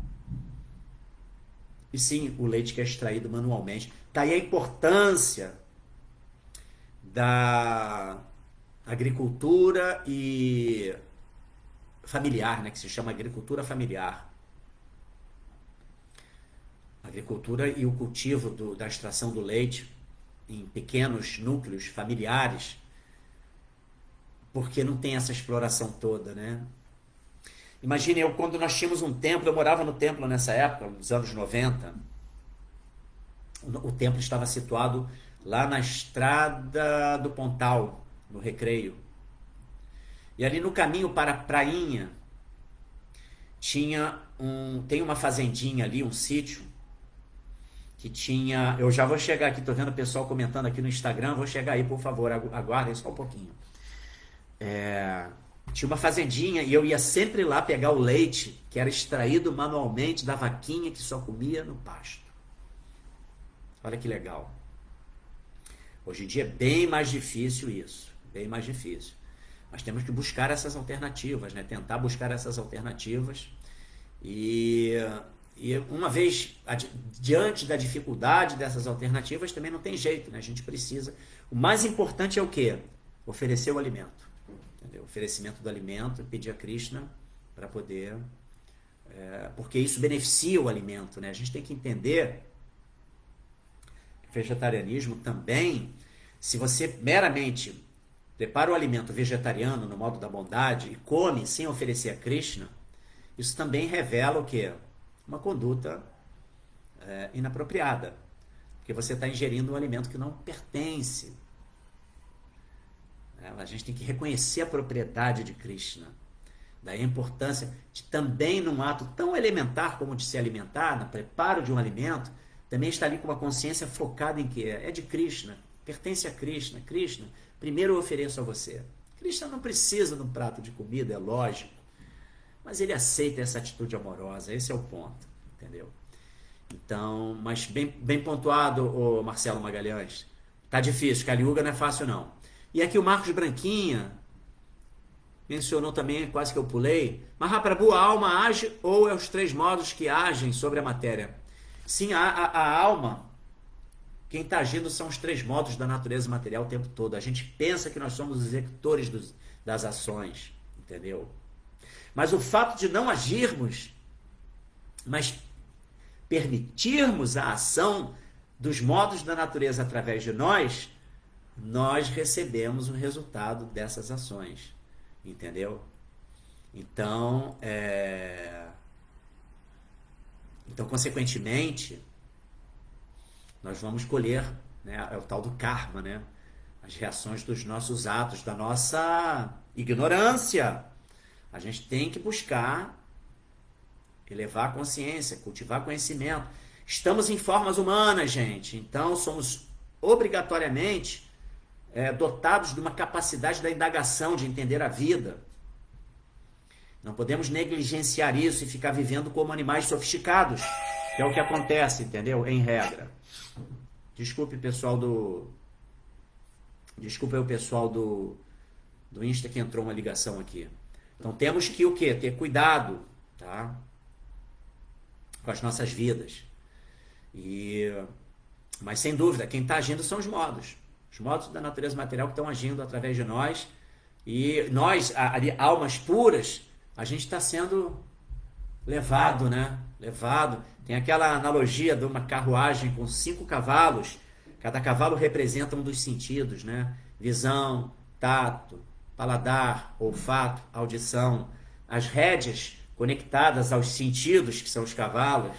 E sim, o leite que é extraído manualmente. Daí a importância da agricultura e familiar, né, que se chama agricultura familiar. A agricultura e o cultivo da extração do leite em pequenos núcleos familiares, porque não tem essa exploração toda, né? Imagine quando nós tínhamos um templo, eu morava no templo nessa época, nos anos 90, o templo estava situado lá na estrada do Pontal, no Recreio. E ali no caminho para a prainha, tem uma fazendinha ali, um sítio, que tinha... Eu já vou chegar aqui, tô vendo o pessoal comentando aqui no Instagram, vou chegar aí, por favor, aguardem só um pouquinho. Tinha uma fazendinha e eu ia sempre lá pegar o leite que era extraído manualmente da vaquinha que só comia no pasto. Olha que legal. Hoje em dia é bem mais difícil isso, bem mais difícil. Mas temos que buscar essas alternativas, né? Tentar buscar essas alternativas e uma vez diante da dificuldade dessas alternativas também não tem jeito, né? A gente precisa. O mais importante é o quê? Oferecer o alimento, entendeu? oferecimento do alimento e pedir a Krishna para poder... porque isso beneficia o alimento, né? A gente tem que entender que o vegetarianismo também, se você meramente prepara o alimento vegetariano no modo da bondade e come sem oferecer a Krishna, isso também revela o quê? Uma conduta inapropriada. Porque você está ingerindo um alimento que não pertence. A gente tem que reconhecer a propriedade de Krishna. Daí a importância de também, num ato tão elementar como de se alimentar, no preparo de um alimento, também estar ali com uma consciência focada em que é de Krishna, pertence a Krishna. Krishna, primeiro eu ofereço a você. Krishna não precisa de um prato de comida, é lógico, mas ele aceita essa atitude amorosa, esse é o ponto, entendeu? Então, mas bem pontuado, ô Marcelo Magalhães. Tá difícil, Kali Yuga não é fácil não. E aqui o Marcos Branquinha mencionou também, quase que eu pulei, Mahaprabhu, a alma age ou é os 3 modos que agem sobre a matéria? Sim, a alma, quem está agindo são os 3 modos da natureza material o tempo todo. A gente pensa que nós somos os executores das ações, entendeu? Mas o fato de não agirmos, mas permitirmos a ação dos modos da natureza através de nós recebemos o resultado dessas ações. Entendeu? Então, consequentemente, nós vamos colher, né, é o tal do karma, né, as reações dos nossos atos, da nossa ignorância. A gente tem que buscar elevar a consciência, cultivar conhecimento. Estamos em formas humanas, gente, então somos obrigatoriamente dotados de uma capacidade da indagação, de entender a vida. Não podemos negligenciar isso e ficar vivendo como animais sofisticados, que é o que acontece, entendeu? Em regra. Desculpe, pessoal Desculpa aí o pessoal do Insta que entrou uma ligação aqui. Então temos que o quê? Ter cuidado, tá? Com as nossas vidas. Mas sem dúvida, quem está agindo são os modos. Os modos da natureza material que estão agindo através de nós. E nós, almas puras, a gente está sendo levado, né? Levado. Tem aquela analogia de uma carruagem com 5 cavalos. Cada cavalo representa um dos sentidos, né? Visão, tato, paladar, olfato, audição. As rédeas conectadas aos sentidos, que são os cavalos.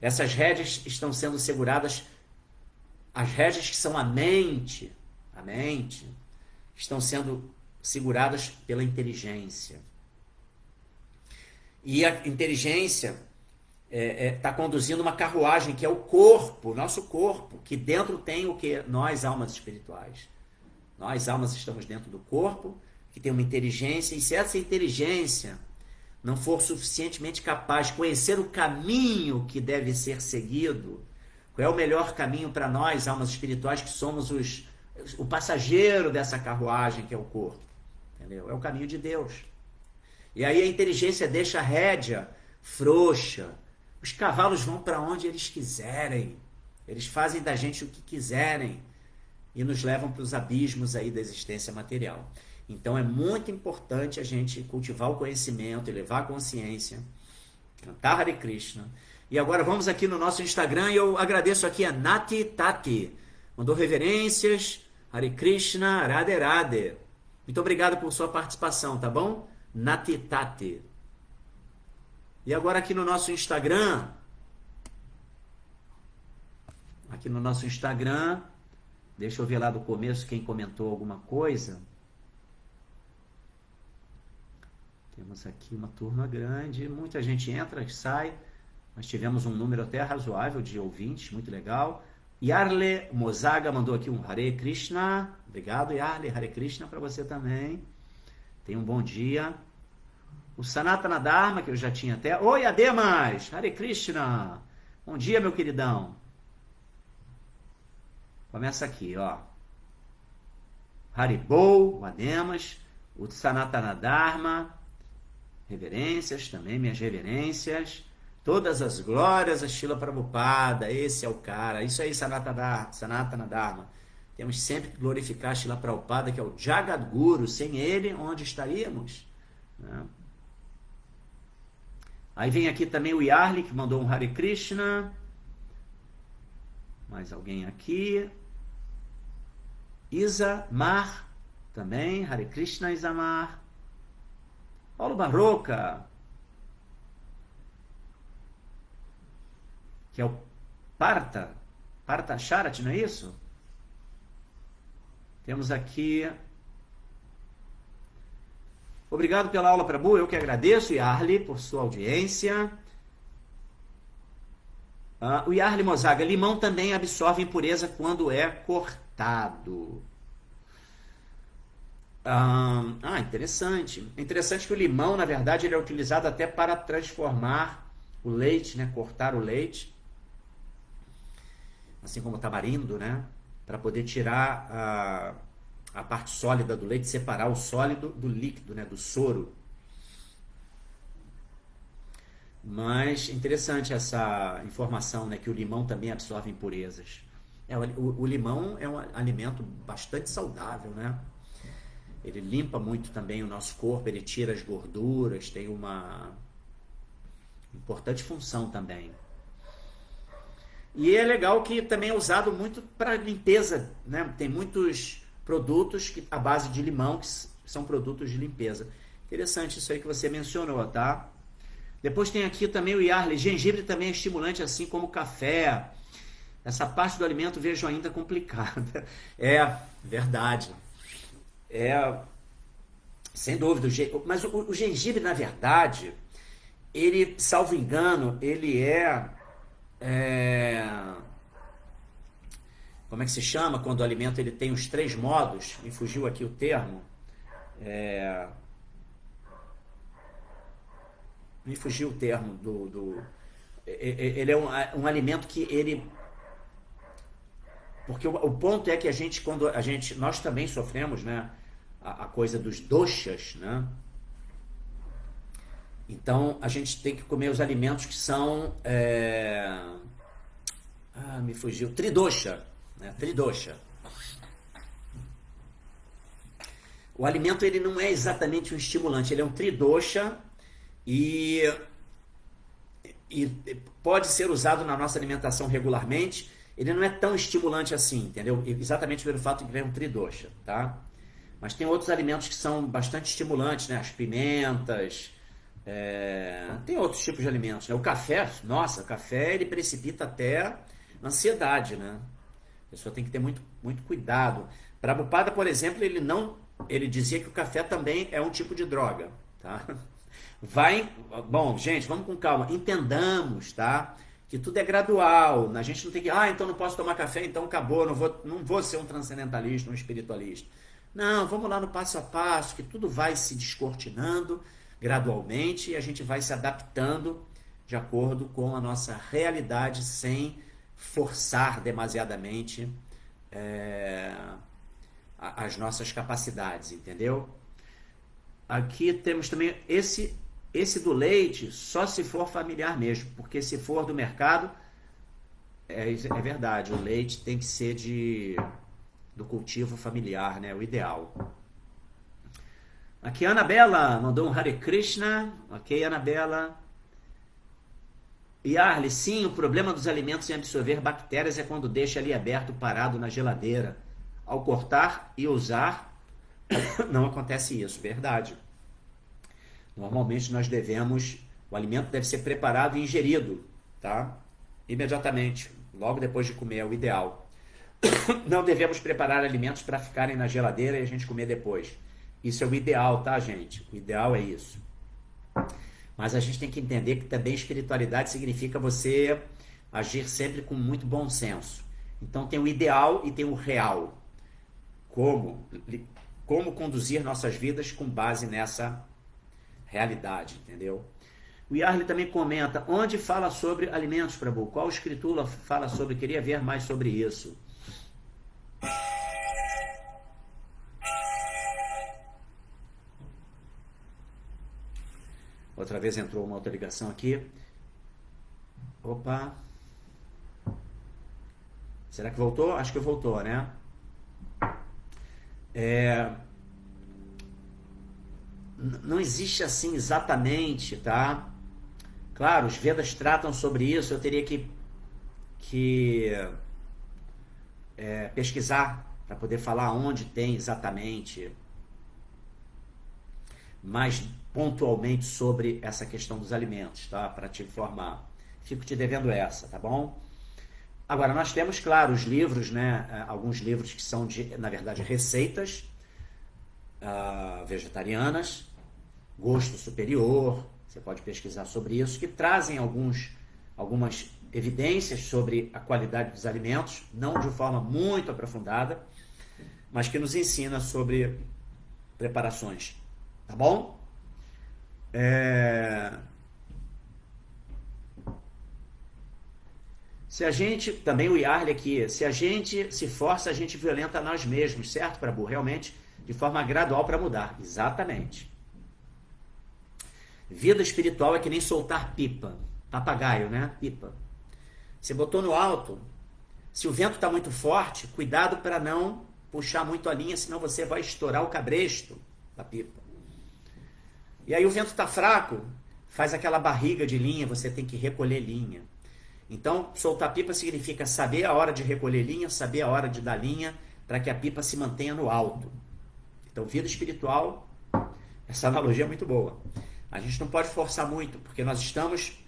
Essas rédeas estão sendo seguradas. As rédeas que são a mente, estão sendo seguradas pela inteligência. E a inteligência está conduzindo uma carruagem que é o corpo, nosso corpo, que dentro tem o que? Nós, almas espirituais. Nós, almas, estamos dentro do corpo, que tem uma inteligência, e se essa inteligência não for suficientemente capaz de conhecer o caminho que deve ser seguido, qual é o melhor caminho para nós, almas espirituais, que somos o passageiro dessa carruagem, que é o corpo? Entendeu? É o caminho de Deus. E aí a inteligência deixa a rédea frouxa. Os cavalos vão para onde eles quiserem. Eles fazem da gente o que quiserem e nos levam para os abismos aí da existência material. Então é muito importante a gente cultivar o conhecimento, elevar a consciência, cantar Hare Krishna. E agora vamos aqui no nosso Instagram e eu agradeço aqui a Nati Tati. Mandou reverências, Hare Krishna, Radhe Radhe. Muito obrigado por sua participação, tá bom? Nati Tati. E agora aqui no nosso Instagram, deixa eu ver lá do começo quem comentou alguma coisa. Temos aqui uma turma grande, muita gente entra e sai. Nós tivemos um número até razoável de ouvintes, muito legal. Yarle Mozaga mandou aqui um Hare Krishna. Obrigado, Yarle. Hare Krishna para você também. Tenha um bom dia. O Sanatana Dharma, que eu já tinha até. Oi, Ademas! Hare Krishna! Bom dia, meu queridão. Começa aqui, ó. Haribol, o Ademas. O Sanatana Dharma. Reverências também, minhas reverências. Todas as glórias a Srila Prabhupada. Esse é o cara. Isso aí, Sanatana Dharma. Temos sempre que glorificar Srila Prabhupada, que é o Jagadguru. Sem ele, onde estaríamos? Né? Aí vem aqui também o Yarli, que mandou um Hare Krishna. Mais alguém aqui. Isamar, também. Hare Krishna, Isamar. Paulo Barroca, que é o Parta Charat, não é isso? Temos aqui... Obrigado pela aula, Prabhu. Eu que agradeço, Yarli, por sua audiência. O Yarli Mozaga, limão também absorve impureza quando é cortado. Interessante. É interessante que o limão, na verdade, ele é utilizado até para transformar o leite, né? Cortar o leite. Assim como o tamarindo, né? Para poder tirar a parte sólida do leite, separar o sólido do líquido, né? Do soro. Mas interessante essa informação, né? Que o limão também absorve impurezas. O limão é um alimento bastante saudável, né? Ele limpa muito também o nosso corpo, ele tira as gorduras, tem uma importante função também. E é legal que também é usado muito para limpeza, né? Tem muitos produtos à base de limão que são produtos de limpeza. Interessante isso aí que você mencionou, tá? Depois tem aqui também o Yarli. Gengibre também é estimulante, assim como o café. Essa parte do alimento vejo ainda complicada. É verdade. Sem dúvida. Mas o gengibre, na verdade, ele, salvo engano, ele como é que se chama quando o alimento ele tem os 3 modos? Me fugiu aqui o termo. Me fugiu o termo ele é um alimento que ele... Porque o ponto é que nós também sofremos, né, a coisa dos doshas, né? Então a gente tem que comer os alimentos que são me fugiu, tridosha, né? Tridosha. O alimento ele não é exatamente um estimulante, ele é um tridosha e pode ser usado na nossa alimentação regularmente. Ele não é tão estimulante assim, entendeu? Exatamente pelo fato de que ele é um tridosha, tá? Mas tem outros alimentos que são bastante estimulantes, né? As pimentas, tem outros tipos de alimentos, né? O café, nossa, o café ele precipita até ansiedade, né? A pessoa tem que ter muito, muito cuidado. Prabhupada, por exemplo, ele dizia que o café também é um tipo de droga, tá? Bom, gente, vamos com calma, entendamos, tá? Que tudo é gradual, a gente não tem que, então não posso tomar café, então acabou, não vou ser um transcendentalista, um espiritualista. Não, vamos lá no passo a passo, que tudo vai se descortinando gradualmente e a gente vai se adaptando de acordo com a nossa realidade, sem forçar demasiadamente as nossas capacidades, entendeu? Aqui temos também esse do leite, só se for familiar mesmo, porque se for do mercado, é verdade, o leite tem que ser do cultivo familiar, né? O ideal. Aqui a Anabela mandou um Hare Krishna. Ok, Anabela. Yarli, sim, o problema dos alimentos em absorver bactérias é quando deixa ali aberto, parado na geladeira. Ao cortar e usar, não acontece isso, verdade. Normalmente o alimento deve ser preparado e ingerido, tá? Imediatamente, logo depois de comer, é o ideal. Não devemos preparar alimentos para ficarem na geladeira e a gente comer depois. Isso é o ideal, tá, gente? O ideal é isso. Mas a gente tem que entender que também espiritualidade significa você agir sempre com muito bom senso. Então tem o ideal e tem o real. Como conduzir nossas vidas com base nessa realidade, entendeu? O Yarli também comenta, onde fala sobre alimentos, Prabhu? Qual escritura fala sobre? Queria ver mais sobre isso. Outra vez entrou uma outra ligação aqui. Opa. Será que voltou? Acho que voltou, né? Não existe assim exatamente, tá? Claro, os Vedas tratam sobre isso, eu teria que pesquisar para poder falar onde tem exatamente, mais pontualmente sobre essa questão dos alimentos, tá? Para te informar. Fico te devendo essa, tá bom? Agora, nós temos, claro, os livros, né? Alguns livros que são, na verdade, receitas vegetarianas, gosto superior, você pode pesquisar sobre isso, que trazem algumas evidências sobre a qualidade dos alimentos, não de forma muito aprofundada, mas que nos ensina sobre preparações, tá bom? Se a gente, também o Yarley aqui, se a gente se força, a gente violenta nós mesmos, certo, Prabhu? Realmente, de forma gradual para mudar. Exatamente. Vida espiritual é que nem soltar pipa. Papagaio, né? Pipa. Você botou no alto, se o vento está muito forte, cuidado para não puxar muito a linha, senão você vai estourar o cabresto da pipa. E aí o vento está fraco, faz aquela barriga de linha, você tem que recolher linha. Então, soltar pipa significa saber a hora de recolher linha, saber a hora de dar linha, para que a pipa se mantenha no alto. Então, vida espiritual, essa analogia é muito boa. A gente não pode forçar muito, porque nós estamos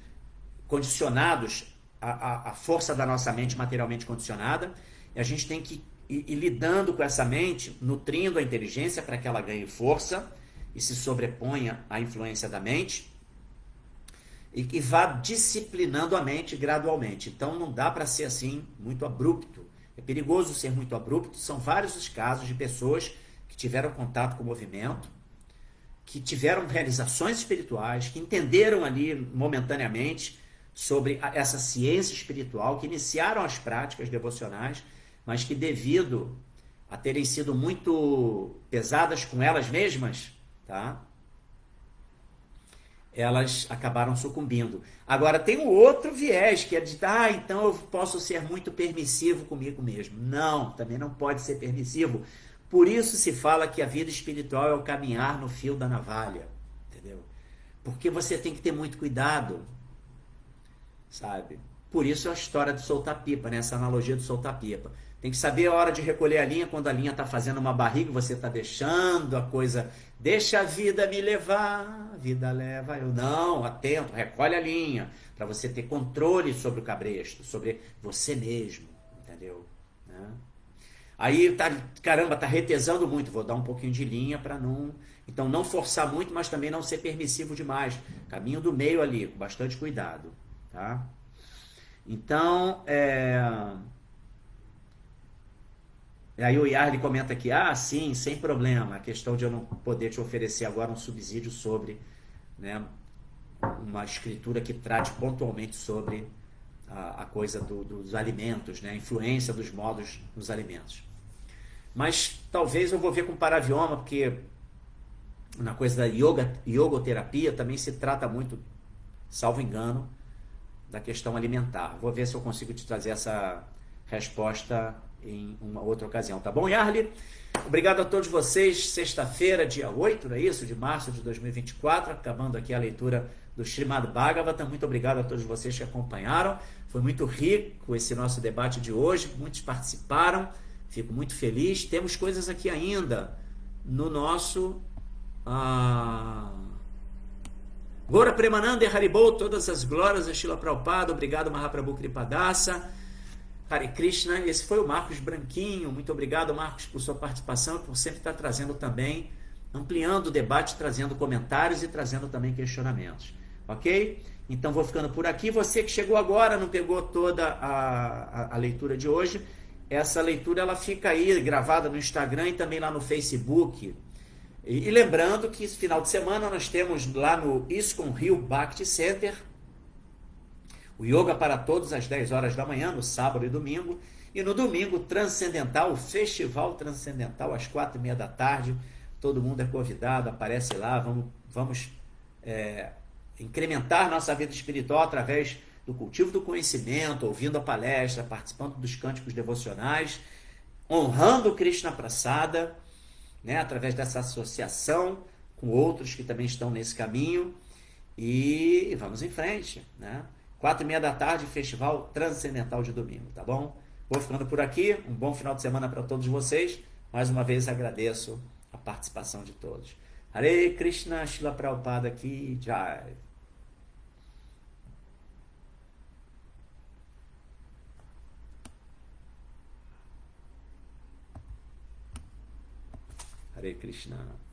condicionados à força da nossa mente materialmente condicionada, e a gente tem que ir lidando com essa mente, nutrindo a inteligência para que ela ganhe força e se sobreponha à influência da mente, e que vá disciplinando a mente gradualmente. Então não dá para ser assim muito abrupto. É perigoso ser muito abrupto. São vários os casos de pessoas que tiveram contato com o movimento, que tiveram realizações espirituais, que entenderam ali momentaneamente sobre essa ciência espiritual, que iniciaram as práticas devocionais, mas que devido a terem sido muito pesadas com elas mesmas, tá? Elas acabaram sucumbindo. Agora, tem um outro viés, que é de, então eu posso ser muito permissivo comigo mesmo. Não, também não pode ser permissivo. Por isso se fala que a vida espiritual é o caminhar no fio da navalha, entendeu? Porque você tem que ter muito cuidado, sabe? Por isso a história de soltar pipa, né? Essa analogia de soltar pipa. Tem que saber a hora de recolher a linha, quando a linha está fazendo uma barriga, você está deixando a coisa, deixa a vida me levar, a vida leva eu. Não, atento, recolhe a linha, para você ter controle sobre o cabresto, sobre você mesmo, entendeu? Né? Aí, caramba, tá retesando muito, vou dar um pouquinho de linha para não... Então, não forçar muito, mas também não ser permissivo demais. Caminho do meio ali, com bastante cuidado, tá? Então, Aí o Yarley comenta aqui, sim, sem problema, a questão de eu não poder te oferecer agora um subsídio sobre, né, uma escritura que trate pontualmente sobre a coisa dos alimentos, né, a influência dos modos nos alimentos. Mas talvez eu vou ver com Paravioma, porque na coisa da yogoterapia também se trata muito, salvo engano, da questão alimentar. Vou ver se eu consigo te trazer essa resposta em uma outra ocasião, tá bom, Yarley? Obrigado a todos vocês. Sexta-feira, dia 8, não é isso? De março de 2024, acabando aqui a leitura do Srimad Bhagavatam. Muito obrigado a todos vocês que acompanharam. Foi muito rico esse nosso debate de hoje. Muitos participaram. Fico muito feliz. Temos coisas aqui ainda no nosso... Gora Premananda Haribol, todas as glórias a Srila Prabhupada. Obrigado, Mahaprabhu Kripadasa. Hare Krishna, esse foi o Marcos Branquinho. Muito obrigado, Marcos, por sua participação e por sempre estar trazendo também, ampliando o debate, trazendo comentários e trazendo também questionamentos. Ok? Então vou ficando por aqui. Você que chegou agora, não pegou toda a leitura de hoje, essa leitura ela fica aí gravada no Instagram e também lá no Facebook. E lembrando que esse final de semana nós temos lá no ISKCON Rio Bhakti Center o Yoga para Todos às 10 horas da manhã, no sábado e domingo. E no domingo, Transcendental, o Festival Transcendental, às 4h30 da tarde. Todo mundo é convidado, aparece lá. Vamos incrementar nossa vida espiritual através do cultivo do conhecimento, ouvindo a palestra, participando dos cânticos devocionais, honrando o Krishna Prasada né, através dessa associação com outros que também estão nesse caminho, e vamos em frente, né? 4h30 da tarde, Festival Transcendental de domingo, tá bom? Vou ficando por aqui, um bom final de semana para todos vocês. Mais uma vez agradeço a participação de todos. Hare Krishna, Shila Prabhupada Ki Jai. Hare Krishna.